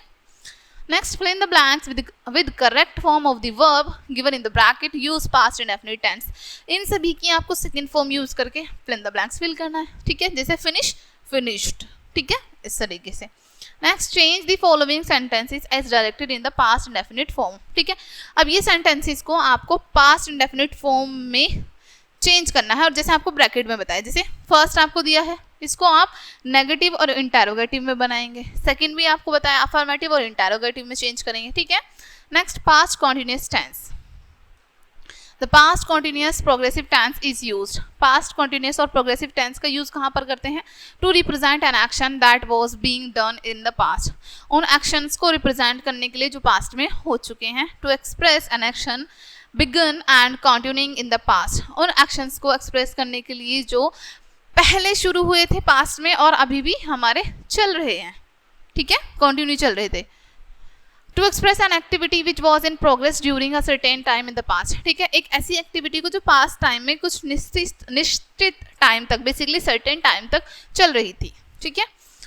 S1: next, fill in the blanks with correct form of the verb given in the bracket, use past indefinite tense. इन सभी की आपको सेकेंड फॉर्म यूज करके fill in the blanks fill करना है. ठीक है, जैसे finish, finished. ठीक है, इस तरीके से. Next, change the following sentences as directed in the past indefinite form. ठीक है, अब ये सेंटेंसेस को आपको पास्ट इंडेफिनिट फॉर्म में चेंज करना है और जैसे आपको ब्रैकेट में बताया, जैसे फर्स्ट आपको दिया है इसको आप नेगेटिव और इंटरोगेटिव में बनाएंगे. सेकंड भी आपको बताया अफर्मेटिव और इंटरोगेटिव में चेंज करेंगे. ठीक है, next, past continuous tense. The past continuous progressive tense is used. Past continuous और प्रोग्रेसिव टेंस का यूज कहाँ पर करते हैं? To represent an action that was being done in the past. उन एक्शंस को रिप्रेजेंट करने के लिए जो पास्ट में हो चुके हैं. To express an action began and continuing in the past. उन एक्शंस को एक्सप्रेस करने के लिए जो पहले शुरू हुए थे पास्ट में और अभी भी हमारे चल रहे हैं. ठीक है, कंटिन्यू चल रहे थे. To express an activity which was in progress during a certain time in the past. ठीक है, एक ऐसी एक्टिविटी को जो पास्ट टाइम में कुछ निश्चित टाइम तक, बेसिकली सर्टेन टाइम तक चल रही थी. ठीक है.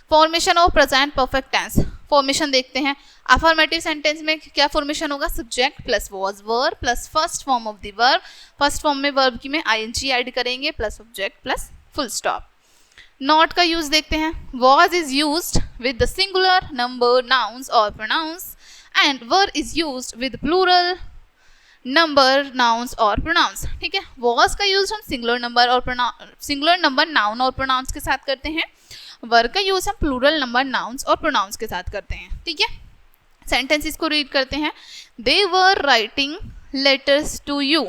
S1: Formation of present perfect tense. Formation देखते हैं. अफर्मेटिव सेंटेंस में क्या फॉर्मेशन होगा? Subject plus was verb plus first form of the verb. First form में वर्ब की में आईएनजी ऐड करेंगे plus object plus full stop. Not का यूज देखते हैं. Was is used with the singular number nouns और pronouns and were is used with plural number nouns और pronouns. ठीक है, was का यूज हम सिंगुलर नंबर नाउन और प्रोनाउंस के साथ करते हैं. वर का यूज हम प्लूरल नंबर नाउन्स और प्रोनाउंस के साथ करते हैं. ठीक है, सेंटेंसेस को रीड करते हैं. They were writing letters to you.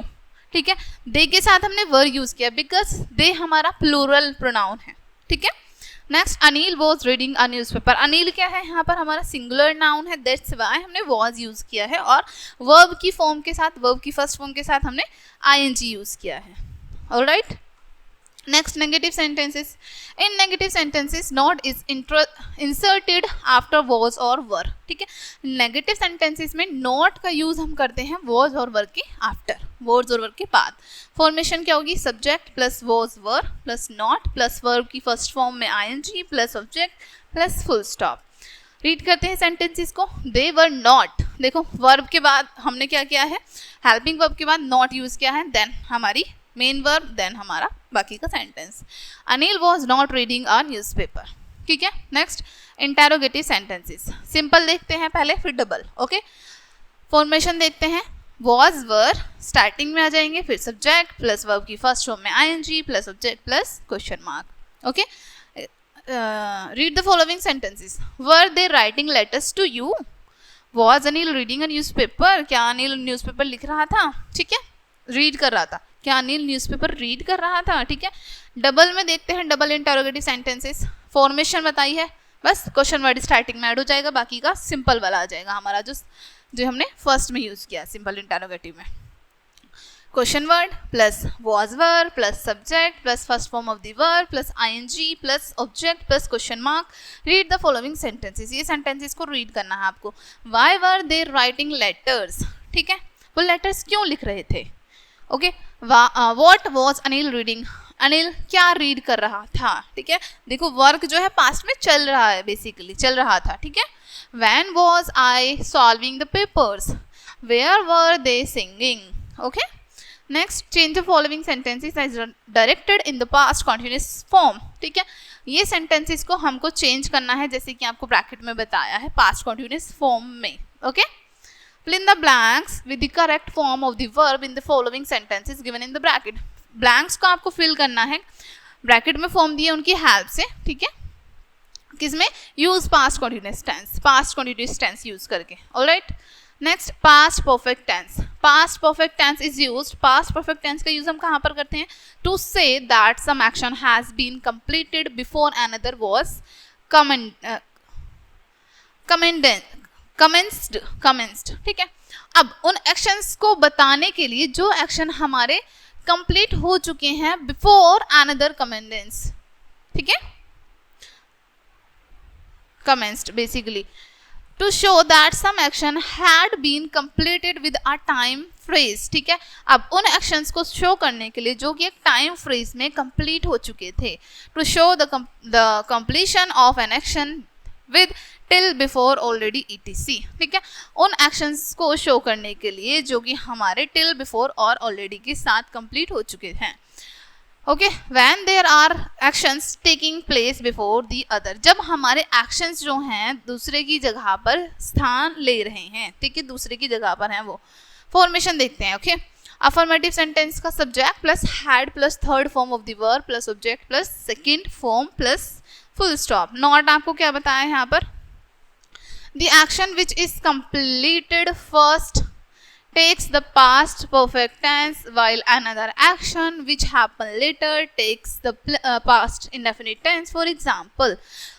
S1: ठीक है, दे के साथ हमने वर यूज किया बिकॉज दे हमारा प्लूरल प्रोनाउन है. ठीक है. Next, Anil was reading a newspaper. Anil क्या है? यहाँ पर हमारा सिंगुलर नाउन है, दैट्स व्हाई हमने वॉज यूज किया है और वर्ब की फॉर्म के साथ, वर्ब की फर्स्ट फॉर्म के साथ हमने आईएनजी यूज किया है. Alright. Next, negative sentences. In negative sentences not is inserted after was और वर. ठीक है, नेगेटिव सेंटेंसेस में नॉट का यूज हम करते हैं वॉज और वर के आफ्टर, वॉज और वर के बाद. फॉर्मेशन क्या होगी? Subject plus was were plus not plus verb की फर्स्ट फॉर्म में ING plus object plus full stop. Read करते हैं सेंटेंसेस को. दे वर नॉट. देखो, वर्ब के बाद हमने क्या किया है? हेल्पिंग वर्ब के बाद नॉट यूज किया है, देन हमारी मेन वर्ब, देन हमारा बाकी का sentence. Anil was not reading a newspaper. ठीक है. Next, interrogative sentences. सिंपल देखते हैं पहले, फिर डबल. ओके, फॉर्मेशन देखते हैं. वॉज वर स्टार्टिंग में आ जाएंगे, फिर सब्जेक्ट प्लस वर्ब की फर्स्ट फॉर्म में ING plus object plus question mark. Okay, read the following sentences. Were they writing letters to you. Was Anil reading a newspaper. क्या Anil newspaper लिख रहा था? ठीक है, रीड कर रहा था. क्या अनिल न्यूज़पेपर रीड कर रहा था? ठीक है. डबल में देखते हैं, डबल इंटरोगेटिव सेंटेंसेस. फॉर्मेशन बताई है, बस क्वेश्चन वर्ड स्टार्टिंग में ऐड हो जाएगा, बाकी का सिंपल वाला आ जाएगा हमारा जो हमने फर्स्ट में यूज किया सिंपल इंटरोगेटिव में. Question word plus was verb plus subject plus first form of the verb plus ING plus object plus question mark. Read the following sentences. ये सेंटेंसेस को रीड करना है आपको. Why were they writing letters. ठीक है, वो letters क्यों लिख रहे थे? Okay. What was Anil reading. Anil क्या रीड कर रहा था? ठीक है, देखो वर्क जो है पास्ट में चल रहा है, बेसिकली चल रहा था. ठीक है. When was I solving the papers. Where were they singing. Okay. Next, change the following sentences as directed in the past continuous form. ठीक है, ये सेंटेंसेस को हमको चेंज करना है जैसे कि आपको ब्रैकेट में बताया है पास्ट कॉन्टिन्यूअस फॉर्म में. Okay. Fill in the blanks with the correct form of the verb in the following sentences given in the bracket. Blanks को आपको fill करना है, ब्रैकेट में फॉर्म दिए उनकी हेल्प से. ठीक है, किसमें? Use past continuous tense, past continuous tense use करके. Alright. Next, past perfect tense. Past perfect tense is used. Past perfect tense का यूज हम कहाँ पर करते हैं? To say that some action has been completed before another was commenced. ठीक है, अब उन एक्शंस को बताने के लिए जो एक्शन हमारे कंप्लीट हो चुके हैं बिफोर अनदर कमेंडेंस. ठीक है, commenced basically to show that some action had been completed with a time phrase. ठीक है, अब उन एक्शंस को शो करने के लिए जो कि एक टाइम फ्रेज में कंप्लीट हो चुके थे. To show the completion of an action with till before already etc. ठीक है, उन एक्शंस को शो करने के लिए जो कि हमारे टिल बिफोर और ऑलरेडी के साथ कंप्लीट हो चुके हैं. Okay. When there are actions taking place before the other. जब हमारे एक्शंस जो हैं दूसरे की जगह पर स्थान ले रहे हैं. ठीक है, दूसरे की जगह पर हैं वो. फॉर्मेशन देखते हैं. ओके. अफर्मेटिव सेंटेंस का subject plus had plus third form of the verb plus object plus second form plus full stop. Not आपको क्या बताया है यहाँ पर? The action which is completed first takes the past perfect tense while another action which happened later takes the past indefinite tense. For example,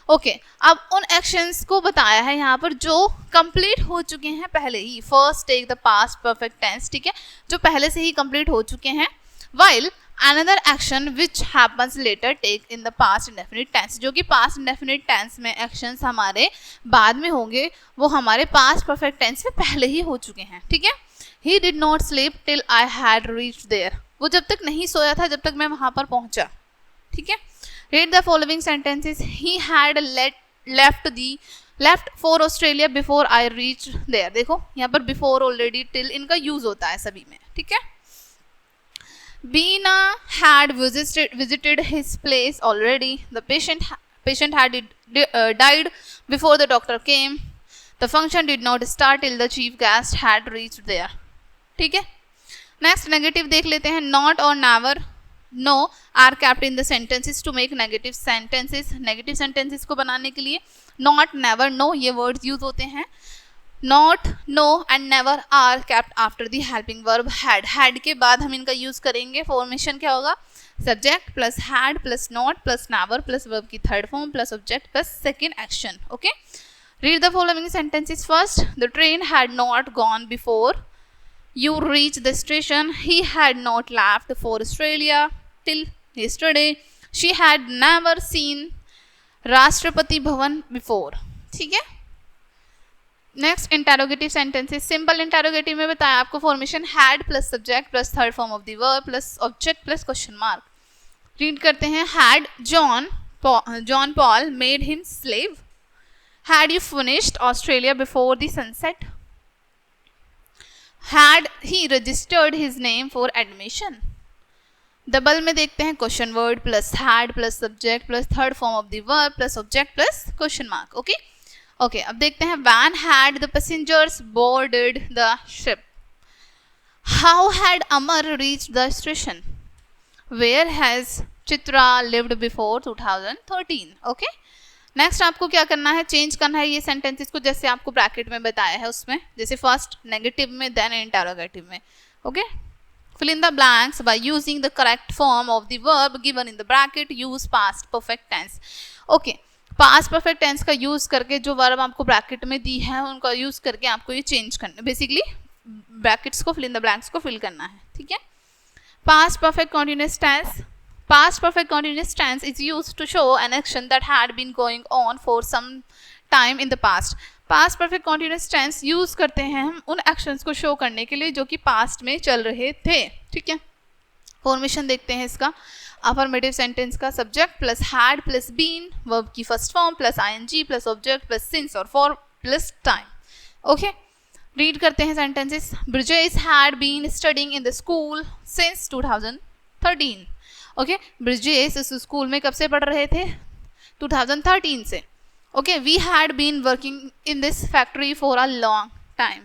S1: okay अब उन actions को बताया है यहाँ पर जो कंप्लीट हो चुके हैं पहले ही. First take the past perfect tense, ठीक है, जो पहले से ही कंप्लीट हो चुके हैं. while another action which happens later take in the past indefinite tense, जो कि past indefinite tense में actions हमारे बाद में होंगे वो हमारे past perfect tense में पहले ही हो चुके हैं. ठीक है. He did not sleep till I had reached there. वो जब तक नहीं सोया था जब तक मैं वहां पर पहुंचा. ठीक है. Read the following sentences. He had left for Australia before I reached there. देखो यहाँ पर before already till इनका use होता है सभी में. ठीक है. Beena had visited his place already. The patient had died before the doctor came. The function did not start till the chief guest had reached there. ठीक है. नेक्स्ट नेगेटिव देख लेते हैं. Not or never no are kept in the sentences to make negative sentences. Negative sentences को बनाने के लिए not, never, no ये वर्ड्स यूज होते हैं. Not, no and never are kept after the helping verb had. Had के बाद हम इनका यूज करेंगे. फॉर्मेशन क्या होगा? Subject plus had plus not plus never plus verb की third form plus object plus second action. Okay. Read the following sentences. First, the train had not gone before you reached the station. He had not left for Australia till yesterday. She had never seen Rashtrapati Bhavan before. ठीक है. Next interrogative sentences. Simple interrogative में बताया आपको formation had plus subject plus third form of the verb plus object plus question mark. Read करते हैं. Had John Paul made him slave. Had you finished Australia before the sunset. Had he registered his name for admission. Double में देखते हैं question word plus had plus subject plus third form of the verb plus object plus question mark. Okay okay. अब देखते हैं. When had the passengers boarded the ship? How had Amar reached the station? Where has Chitra lived before 2013? Okay. Next आपको क्या करना है? Change करना है ये सेंटेंसेस को जैसे आपको ब्रैकेट में बताया है उसमें. जैसे फर्स्ट नेगेटिव में देन इंटरोगेटिव में. Okay. Fill in the blanks by using the correct form of the verb given in the bracket. Use past perfect tense. Okay. Past perfect tense का यूज करके जो वर्ब आपको bracket में दी है उनका use करके आपको ये चेंज करना, बेसिकली ब्रैकेट्स को फिल इन द ब्लैंक्स को फिल करना है. ठीक है. Past perfect continuous tense. Past perfect continuous tense is used to show an action that had been going on for some time in the past. Past perfect continuous tense use करते हैं हम उन actions को show करने के लिए जो कि past में चल रहे थे. ठीक है. फॉर्मेशन देखते हैं इसका. अफर्मेटिव सेंटेंस का subject plus had plus been, verb की first form plus ing plus object plus since और for plus time. Okay. Read करते हैं sentences. Brijesh had been studying in the school since 2013. Okay. Brijesh इस school में कब से पढ़ रहे थे? 2013 से. Okay. We had been working in this factory for a long time.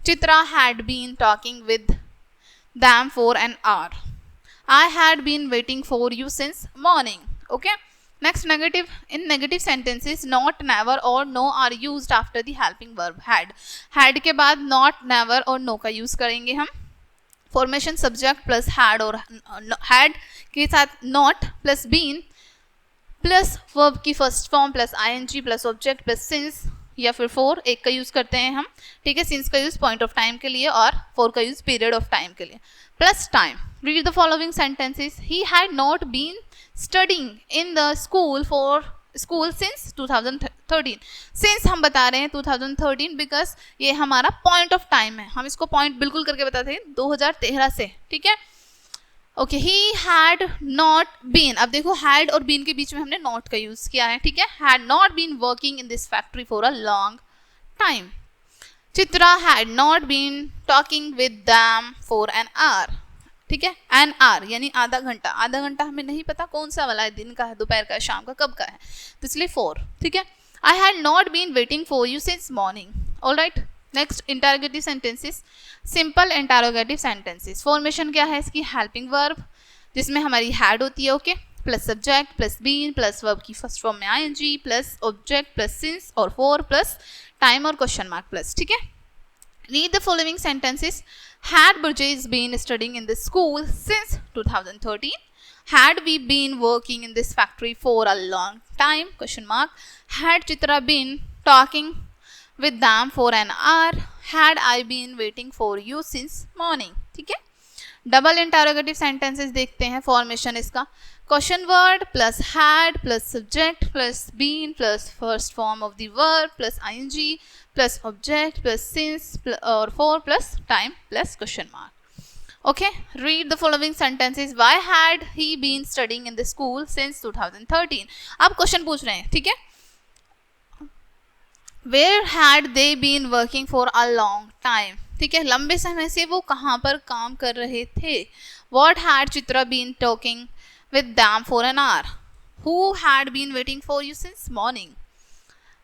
S1: Chitra had been talking with them for an hour. I had been waiting for you since morning. Okay. Next negative. In negative sentences not, never और no are used after the helping verb had. Had के बाद not, never और no का use करेंगे हम. Formation subject plus had और had के साथ not plus been plus verb की first form plus ing plus object plus since या फिर फॉर. एक का यूज़ करते हैं हम. ठीक है. सिंस का यूज़ पॉइंट ऑफ टाइम के लिए और फॉर का यूज़ पीरियड ऑफ टाइम के लिए plus time. Read the following sentences. He had not been studying in the school since 2013. Since हम बता रहे हैं 2013 बिकॉज ये हमारा पॉइंट ऑफ टाइम है. हम इसको पॉइंट बिल्कुल करके बताते हैं 2013 से. ठीक है. Okay. He had not been. अब देखो हैड और बीन के बीच में हमने नॉट का यूज किया है. ठीक है. Had not been working in this factory for a long time. Chitra had not been talking with them for an hour. ठीक है. एन आवर यानी आधा घंटा. आधा घंटा हमें नहीं पता कौन सा वाला है, दिन का है, दोपहर का है, शाम का, कब का है, तो इसलिए फॉर. ठीक है. I had not been waiting for you since morning. All right. Next interrogative sentences. Simple interrogative sentences. Formation क्या है इसकी? हेल्पिंग वर्ब जिसमें हमारी हैड होती है. Okay. Plus subject plus been plus verb की फर्स्ट फॉर्म में ing plus object plus since और फॉर प्लस टाइम और क्वेश्चन मार्क प्लस. ठीक है. Read the following sentences. Had Burjis been studying in this school since 2013? Had we been working in this factory for a long time? Question mark. Had Chitra been talking with them for an hour? Had I been waiting for you since morning? ठीक है. Double interrogative sentences देखते हैं. Formation इसका question word plus had plus subject plus been plus first form of the verb plus ING plus object plus since और for plus time plus question mark. Okay, read the following sentences. Why had he been studying in the school since 2013? अब question पूछ रहे हैं. ठीक है. Where had they been working for a long time? ठीक है, लंबे समय से वो कहाँ पर काम कर रहे थे. What had Chitra been talking with them for an hour? Who had been waiting for you since morning?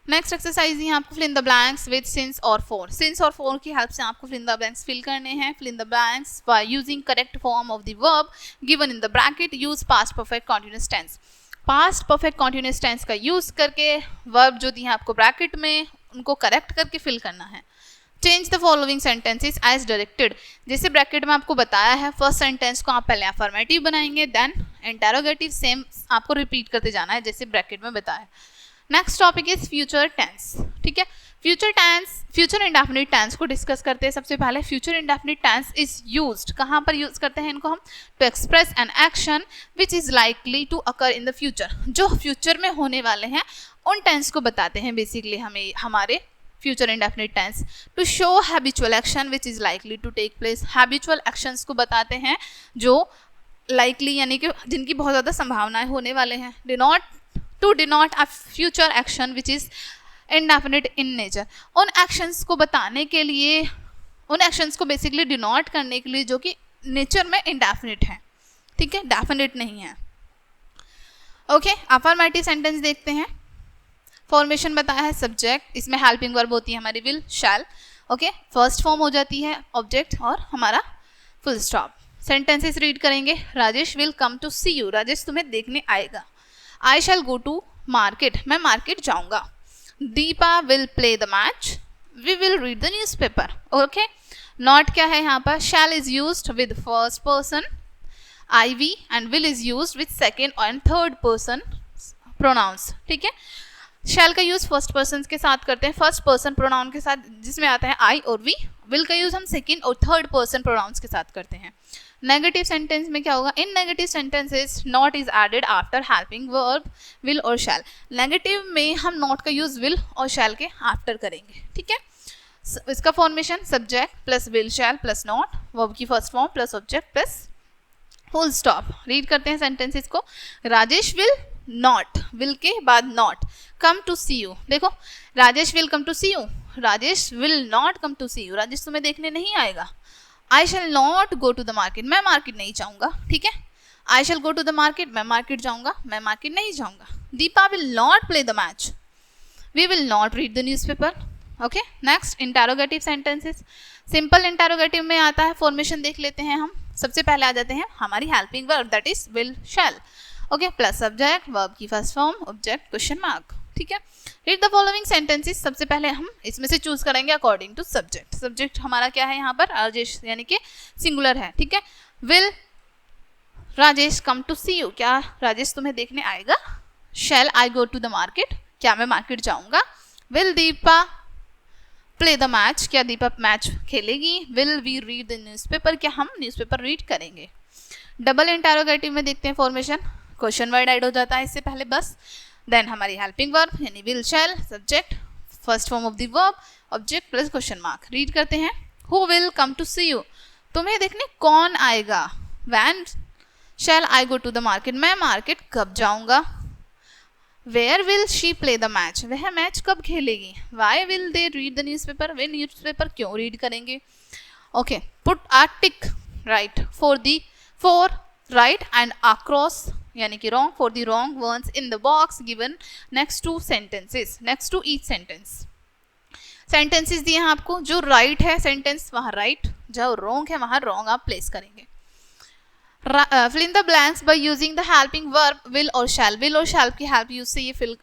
S1: Next exercise है आपको fill in the blanks with since और फॉर. सिंस और फॉर की हेल्प से आपको fill in the blanks fill करने हैं. Fill in the blanks by using correct form of the verb given in the bracket. Use past perfect continuous tense. Past perfect continuous tense का use करके verb जो दी है आपको bracket में उनको करेक्ट करके फिल करना है. Change the following sentences as directed. जैसे ब्रैकेट में आपको बताया है फर्स्ट सेंटेंस को आप पहले अफर्मेटिव बनाएंगे देन इंटरोगेटिव सेम आपको रिपीट करते जाना है जैसे ब्रैकेट में बताया. Next topic is future tense. ठीक है, future tense future indefinite tense को डिस्कस करते हैं. सबसे पहले future indefinite tense is used. कहाँ पर यूज करते हैं इनको हम? To express an action which is likely to occur in the future. जो फ्यूचर में होने वाले हैं उन टेंस को बताते हैं बेसिकली हमें हमारे future indefinite tense. To show habitual action which is likely to take place. Habitual actions को बताते हैं जो लाइकली यानी कि जिनकी बहुत ज़्यादा संभावनाएं होने वाले हैं. To denote a future action which is indefinite in nature. उन एक्शंस को बताने के लिए उन एक्शंस को बेसिकली डिनोट करने के लिए जो कि नेचर में इंडेफिनिट है. ठीक है, डेफिनिट नहीं है. ओके, अफर्मेटिव सेंटेंस देखते हैं. फॉर्मेशन बताया है सब्जेक्ट, इसमें हेल्पिंग वर्ब होती है हमारी will shall. Okay, first form हो जाती है ऑब्जेक्ट और हमारा फुल स्टॉप. सेंटेंसेस रीड करेंगे. Rajesh will come to see you. Rajesh तुम्हें देखने आएगा. I shall go to market. मैं मार्केट जाऊंगा. Deepa will play the match. We will read the newspaper. Okay. Not क्या है यहाँ पर? Shall is used with first person IV and will is used with second and third person pronouns. ठीक है. Shall का use first person के साथ करते हैं. फर्स्ट पर्सन प्रोनाउन के साथ जिसमें आता है I और V. Will का यूज हम सेकेंड और थर्ड पर्सन प्रोनाउंस के साथ करते हैं. नेगेटिव सेंटेंस में क्या होगा? In negative sentences not is added after helping verb will और शैल. नेगेटिव में हम नॉट का यूज विल और शैल के आफ्टर करेंगे. ठीक है, इसका formation subject plus will shall plus not verb की first form plus object plus full stop. Read करते हैं सेंटेंसेस को. राजेश विल नॉट, विल के बाद not, come to see you. देखो, Rajesh will come to see you. Rajesh will not come to see you. Rajesh तुम्हें देखने नहीं आएगा. I shall not go to the market. मैं मार्केट नहीं जाऊंगा. ठीक है, I shall go to the market. मैं मार्केट जाऊंगा. मैं मार्केट नहीं जाऊंगा. Deepa will not play the match. We will not read the newspaper. Okay. Next, interrogative sentences. Simple interrogative में आता है. फॉर्मेशन देख लेते हैं हम. सबसे पहले आ जाते हैं हमारी helping verb that is will shall. Okay, plus subject verb की first form object question mark. ठीक है, रीड द फॉलोइंग सेंटेंसेस. सबसे पहले हम इसमें से चूज करेंगे अकॉर्डिंग टू सब्जेक्ट. सब्जेक्ट हमारा क्या है यहाँ पर? राजेश यानी कि सिंगुलर है. ठीक है, will Rajesh come to see you. क्या राजेश तुम्हें देखने आएगा? Shall I go to the market. क्या मैं मार्केट जाऊंगा? Will Deepa play the match. क्या दीपा मैच खेलेगी? Will we read the newspaper. क्या हम न्यूज़पेपर रीड करेंगे? डबल इंटरोगेटिव में देखते हैं फॉर्मेशन. क्वेश्चन वर्ड ऐड हो जाता है इससे पहले बस. देन हमारी हेल्पिंग वर्ब यानी will shall subject first form of the verb object plus question mark. Read करते हैं. Who will come to see you. तुम्हें देखने कौन आएगा? When shall I go to the market. मैं मार्केट कब जाऊंगा? Where will she play the match. वह मैच कब खेलेगी? Why will they read the newspaper. वे न्यूज़पेपर क्यों रीड करेंगे? Okay, put a tick right for right and across यानी कि wrong for the wrong words in the box given next to sentences. Next to each sentence. Sentences दिए हैं आपको. जो right है सेंटेंस वहाँ राइट, जो रॉन्ग है वहाँ रॉन्ग आप प्लेस करेंगे. Fill in the blanks by using the helping verb will और शैल. विल और शैल की हेल्प यूज से ये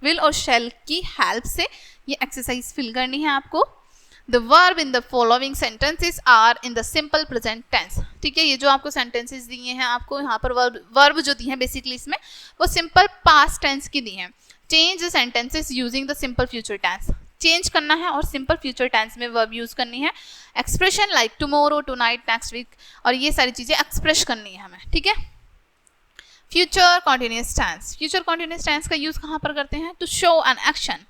S1: विल और शैल की हेल्प से ये एक्सरसाइज फिल करनी है आपको. The verb in the following sentences are in the simple present tense. ठीक है, ये जो आपको सेंटेंसेस दिए हैं, आपको यहाँ पर वर्ब जो दी हैं बेसिकली इसमें वो सिंपल पास्ट टेंस की दी हैं। Change the sentences using the simple future tense, change करना है और सिंपल फ्यूचर टेंस में वर्ब यूज करनी है। Expression like tomorrow, tonight, next week और ये सारी चीजें एक्सप्रेस करनी है हमें। ठीक है, future continuous tense, future continuous tense का यूज कहाँ पर करते हैं? To show an action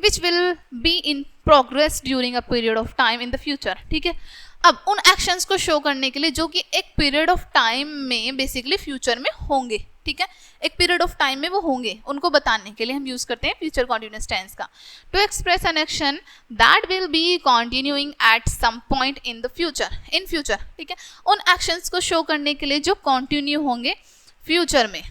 S1: which will be in progress during a period of time in the future। ठीक है, अब उन एक्शंस को शो करने के लिए जो कि एक पीरियड ऑफ टाइम में बेसिकली फ्यूचर में होंगे। ठीक है, एक पीरियड ऑफ टाइम में वो होंगे, उनको बताने के लिए हम यूज करते हैं फ्यूचर कॉन्टिन्यूअस टेंस का। To express an action that will be continuing at some point in the future, in future. ठीक है, उन एक्शंस को शो करने के लिए जो कंटिन्यू होंगे फ्यूचर में।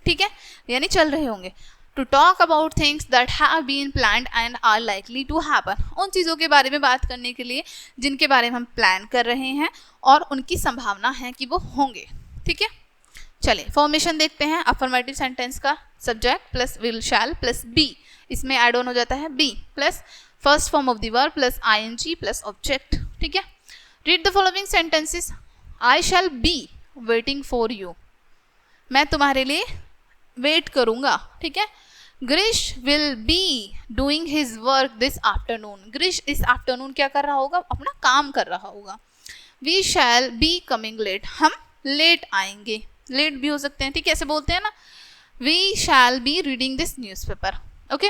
S1: ठीक है, यानी चल रहे होंगे। To talk about things that have been planned and are likely to happen, उन चीज़ों के बारे में बात करने के लिए जिनके बारे में हम प्लान कर रहे हैं और उनकी संभावना है कि वो होंगे। ठीक है, चलिए फॉर्मेशन देखते हैं। अफर्मेटिव सेंटेंस का subject plus will shall plus be, इसमें एड ऑन हो जाता है be plus first form of the verb plus ING plus object. ठीक है, read the following sentences. I shall be waiting for you, मैं तुम्हारे लिए वेट करूंगा। ठीक है, Girish will be doing his work this afternoon, Girish इस आफ्टरनून क्या कर रहा होगा? अपना काम कर रहा होगा। We shall be coming late, हम लेट आएंगे, लेट भी हो सकते हैं। ठीक है, ऐसे बोलते हैं ना। We shall be reading this newspaper. Okay,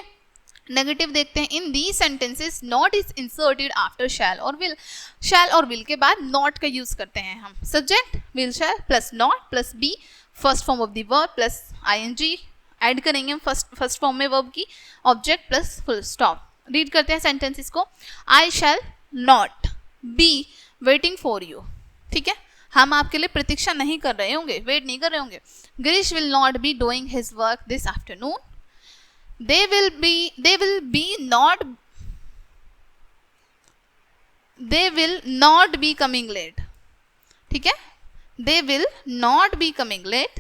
S1: negative देखते हैं। In the sentences not is inserted after shall और विल, शैल और विल के बाद नॉट का यूज करते हैं हम। Subject will shall plus not plus be first form of the verb plus ING add करेंगे हम फर्स्ट फॉर्म में वर्ब की, object plus full stop. Read करते हैं सेंटेंसेस को। I shall not be waiting for you. ठीक है, हम आपके लिए प्रतीक्षा नहीं कर रहे होंगे, वेट नहीं कर रहे होंगे। Girish will not be doing his work this afternoon. they will not be coming late। ठीक है, they will not be coming late।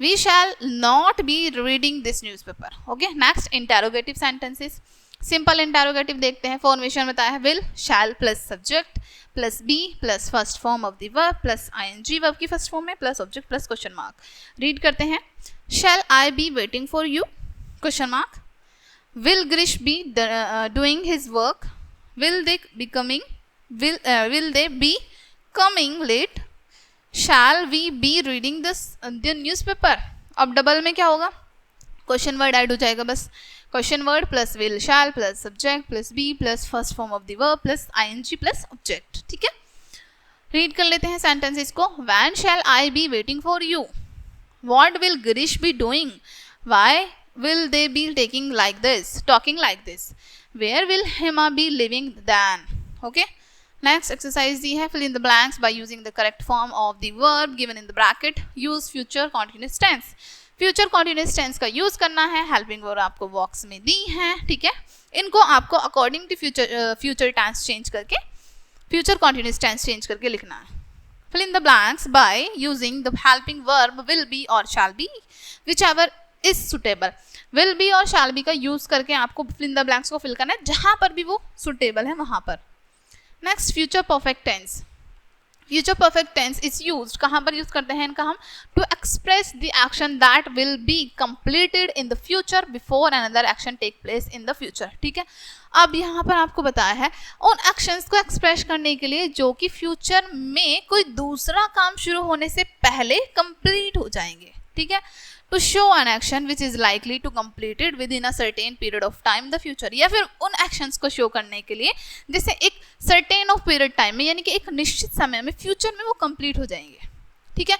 S1: we shall not be reading this newspaper। Okay, next interrogative sentences. Simple interrogative देखते हैं। Formation बताया है will shall plus subject plus be plus first form of the verb plus ING verb की first form में plus object plus question mark. Read करते हैं। Shall I be waiting for you question mark। will Grish be doing his work? will they be coming late? shall we be reading the newspaper? अब double में क्या होगा? Question word add हो जाएगा बस। Question word plus will shall plus subject plus be plus first form of the verb plus ING plus object. ठीक है, read कर लेते हैं सेंटेंसेस को। when shall I be waiting for you? what will Grish be doing? why will they be talking like this? where will Hema be living then? Okay, next exercise दी है। fill in the blanks by using the correct form of the verb given in the bracket। use future continuous tense, future continuous tense का use करना है। helping verb आपको box में दी है। ठीक है, इनको आपको according to future tense change करके, फ्यूचर continuous tense चेंज करके लिखना है। fill in the blanks by using the helping verb will be or shall be whichever is suitable. Will be और शैल बी का यूज करके आपको fill in the blanks को fill करना है जहां पर भी वो सुटेबल है वहां पर। Next future perfect tense. Future perfect tense is used, कहां पर यूज करते हैं इनका हम? To express the action that will be completed in the future before another action take place in the future. ठीक है, अब यहाँ पर आपको बताया है उन एक्शंस को एक्सप्रेस करने के लिए जो कि फ्यूचर में कोई दूसरा काम शुरू होने से पहले कंप्लीट हो जाएंगे। ठीक है, to show an action which is likely to completed within a certain period of time in the future, या फिर उन एक्शंस को शो करने के लिए जिससे एक certain of period time में, यानी कि एक निश्चित समय में फ्यूचर में वो कंप्लीट हो जाएंगे। ठीक है,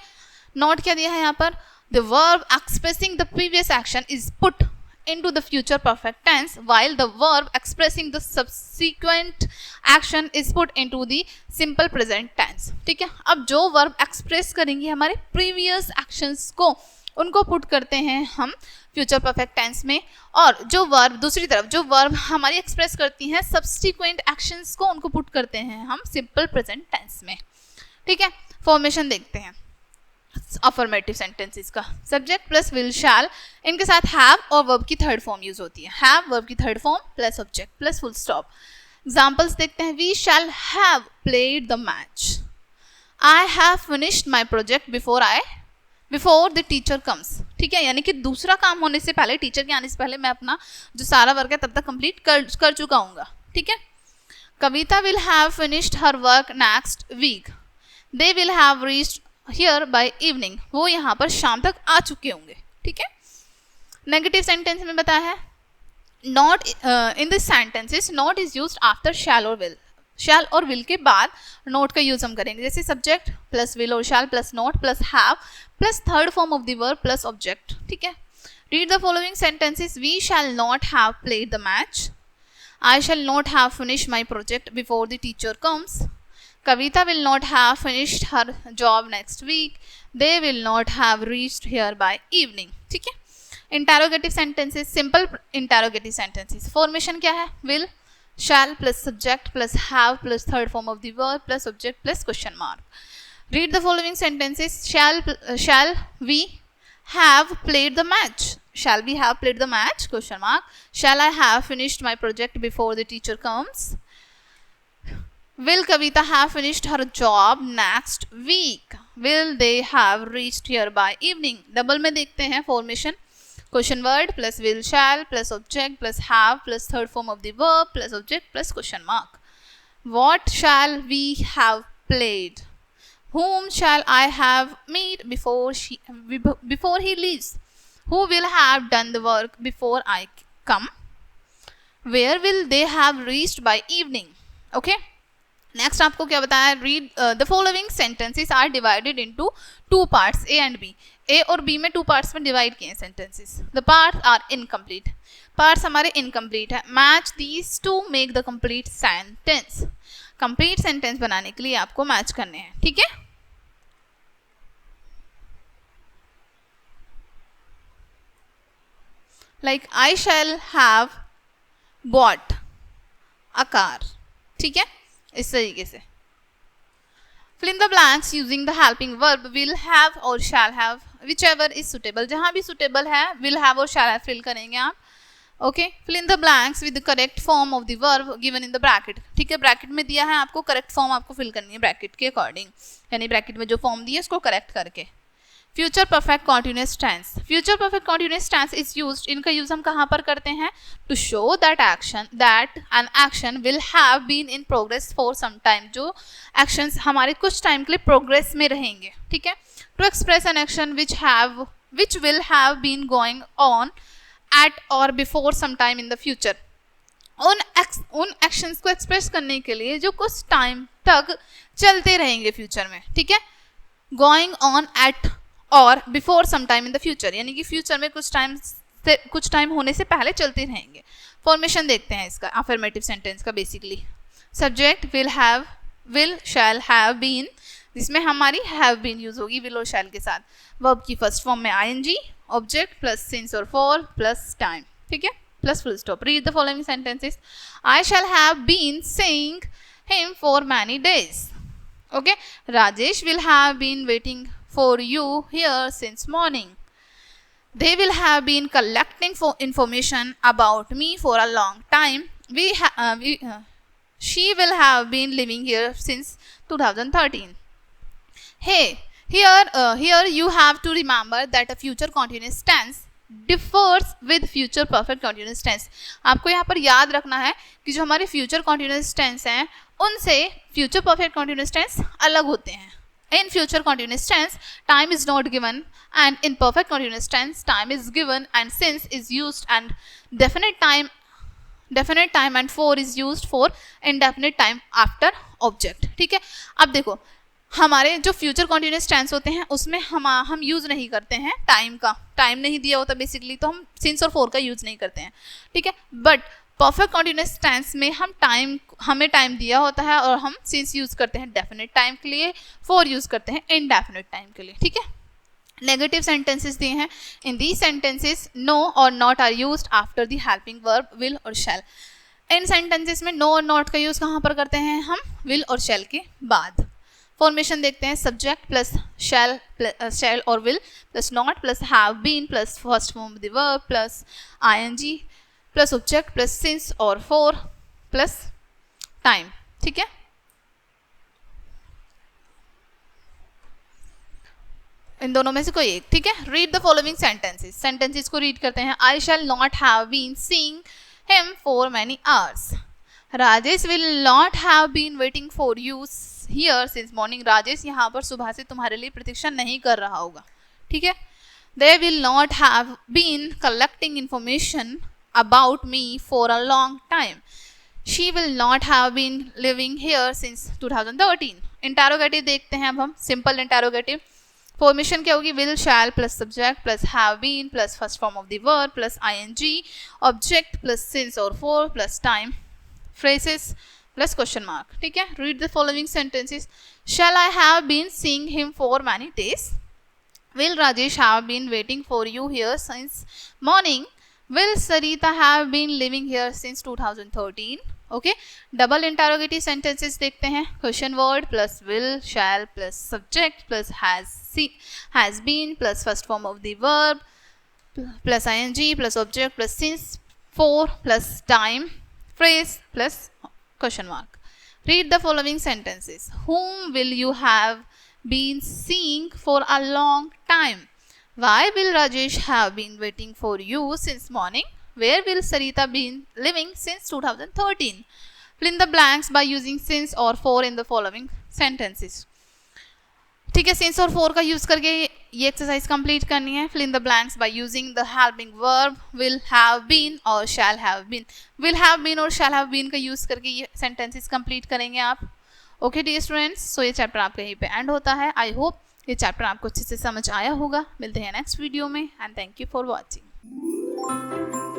S1: नोट क्या दिया है यहाँ पर? the verb expressing the previous action is put into the future perfect tense while the verb expressing the subsequent action is put into the simple present tense। ठीक है, अब जो verb express करेंगे हमारे previous actions को, उनको put करते हैं हम फ्यूचर परफेक्ट टेंस में, और जो वर्ब दूसरी तरफ जो वर्ब हमारी एक्सप्रेस करती हैं सब्सटीक्वेंट एक्शंस को, उनको पुट करते हैं हम सिंपल प्रेजेंट टेंस में। ठीक है, फॉर्मेशन देखते हैं अफर्मेटिव सेंटेंसेस का। सब्जेक्ट प्लस विल शैल, इनके साथ हैव और वर्ब की थर्ड फॉर्म यूज होती है। हैव वर्ब की third form plus object plus full stop. Examples देखते हैं. We shall have played the match. I have finished my project before the teacher comes. ठीक है, यानी कि दूसरा काम होने से पहले, टीचर के आने से पहले मैं अपना जो सारा वर्क है तब तक कंप्लीट कर चुका हूँगा. ठीक है. Kavita will have finished her work next week. They will have reached here by evening. वो यहाँ पर शाम तक आ चुके होंगे. ठीक है. नेगेटिव सेंटेंस में बताया है not in this sentences not is used after shall और विल. शैल और विल के बाद नोट का यूज हम करेंगे. जैसे सब्जेक्ट प्लस विल और shall plus not plus have plus third form of the verb plus object. ठीक है. Read the following sentences. We shall not have played the match. I shall not have finished my project before the teacher comes. Kavita will not have finished her job next week. They will not have reached here by evening. ठीक है. Interrogative sentences, simple interrogative sentences. Formation क्या है? Will, shall plus subject plus have plus third form of the verb plus object plus question mark. Read the following sentences. Shall we have played the match? Shall we have played the match? Question mark. Shall I have finished my project before the teacher comes? Will Kavita have finished her job next week? Will they have reached here by evening? Double में देखते हैं formation. Question word plus will shall plus object plus have plus third form of the verb plus object plus question mark. What shall we have played? Whom shall I have meet before he leaves? Who will have done the work before I come? Where will they have reached by evening? Okay. Next आपको क्या बताया है. Read the following sentences are divided into two parts A and B. A और B में two parts में divide किए हैं सेंटेंसेस. The parts are incomplete. Parts हमारे इनकम्प्लीट है. Match these to make the complete sentence. Complete sentence बनाने के लिए आपको मैच करने हैं. ठीक है. Like I shall have bought a car. ठीक है, इस तरीके से. fill in the blanks using the helping verb will have और shall have whichever is suitable. जहाँ भी suitable है will have और shall have fill करेंगे आप. Okay. fill in the blanks with the correct form of the verb given in the bracket. ठीक है, bracket में दिया है आपको, करेक्ट फॉर्म आपको फिल करनी है ब्रैकेट के अकॉर्डिंग, यानी ब्रैकेट में जो फॉर्म दिया है उसको करेक्ट करके. Future perfect continuous tense. Future perfect continuous tense is used. इनका यूज हम कहाँ पर करते हैं? To show that an action will have been in progress for some time. जो एक्शंस हमारे कुछ टाइम के लिए प्रोग्रेस में रहेंगे. ठीक है. To express an action which will have been going on at और before some time in the future. उन एक्शंस को एक्सप्रेस करने के लिए जो कुछ टाइम तक चलते रहेंगे फ्यूचर में. ठीक है. गोइंग ऑन एट और before some time in the future, यानी कि फ्यूचर में कुछ टाइम होने से पहले चलते रहेंगे. फॉर्मेशन देखते हैं इसका अफर्मेटिव सेंटेंस का. Basically subject will shall have been, जिसमें हमारी हैव बीन यूज होगी विल और शैल के साथ. वर्ब की फर्स्ट फॉर्म में आईएनजी, ऑब्जेक्ट प्लस सिंस और फॉर प्लस टाइम. ठीक है, plus full stop. Read the following sentences. I shall have been seeing him for many days. Okay. Rajesh will have been waiting for you here since morning. They will have been collecting information about me for a long time. She will have been living here since 2013. Hey, here you have to remember that a future continuous tense differs with future perfect continuous tense. आपको यहाँ पर याद रखना है कि जो हमारे future continuous tense हैं उनसे future perfect continuous tense अलग होते हैं. In future continuous tense, time is not given, and in perfect continuous tense, time is given and since is used, and definite time and for is used for indefinite time after object. ठीक है. अब देखो हमारे जो future continuous tense होते हैं उसमें हम यूज़ नहीं करते हैं टाइम का. टाइम नहीं दिया होता बेसिकली, तो हम सिंस और फोर का यूज़ नहीं करते हैं. ठीक है. बट परफेक्ट कॉन्टिन्यूस टेंस में हमें टाइम दिया होता है और हम सिंस यूज़ करते हैं डेफिनेट टाइम के लिए, फोर यूज़ करते हैं इनडेफिनेट टाइम के लिए. ठीक है. नेगेटिव सेंटेंसेस दिए हैं. इन दीज सेंटेंसेस नो और not are used after the helping verb will और शैल. इन सेंटेंसेस में नो और नॉट का यूज़ कहाँ पर करते हैं हम? विल और शैल के बाद. फॉर्मेशन देखते हैं. सब्जेक्ट प्लस शैल और will plus not plus have been plus first form of the verb plus ING plus object plus since और फॉर प्लस टाइम, ठीक है। इन दोनों में से कोई एक, ठीक है। Read the following sentences, sentences को रीड करते हैं। I shall not have been seeing him for many hours. Rajesh will not have been waiting for you here since morning. Rajesh यहाँ पर सुबह से तुम्हारे लिए प्रतीक्षा नहीं कर रहा होगा, ठीक है। They will not have been collecting information about me for a long time. She will not have been living here since 2013। Interrogative देखते हैं अब हम, सिंपल इंटरोगेटिव। फॉर्मेशन क्या होगी, will shall plus subject plus have been plus first form of the verb plus ING, object plus since और for plus time, phrases plus question mark, ठीक है। Read the following sentences. Shall I have been seeing him for many days. Will Rajesh have been waiting for you here since morning. Will Sarita have been living here since 2013। Okay, double interrogative sentences देखते हैं। Question word plus will shall plus subject plus has been plus first form of the verb plus ING plus object plus since for plus time, phrase plus question mark. Read the following sentences. Whom will you have been seeing for a long time? Why will Rajesh have been waiting for you since morning? Where will Sarita been living since 2013? Fill in the blanks by using since or for in the following sentences. ठीक है, since और for का use करके ये exercise complete करनी है। Fill in the blanks by using the helping verb will have been और shall have been. Will have been और शैल हैव बीन का यूज करके ये सेंटेंसेस कंप्लीट करेंगे आप। ओके डियर स्टूडेंट्स, सो ये चैप्टर आपका यहीं पे एंड होता है। आई होप ये चैप्टर आपको अच्छे से समझ आया होगा। मिलते हैं नेक्स्ट वीडियो में and thank you for watching.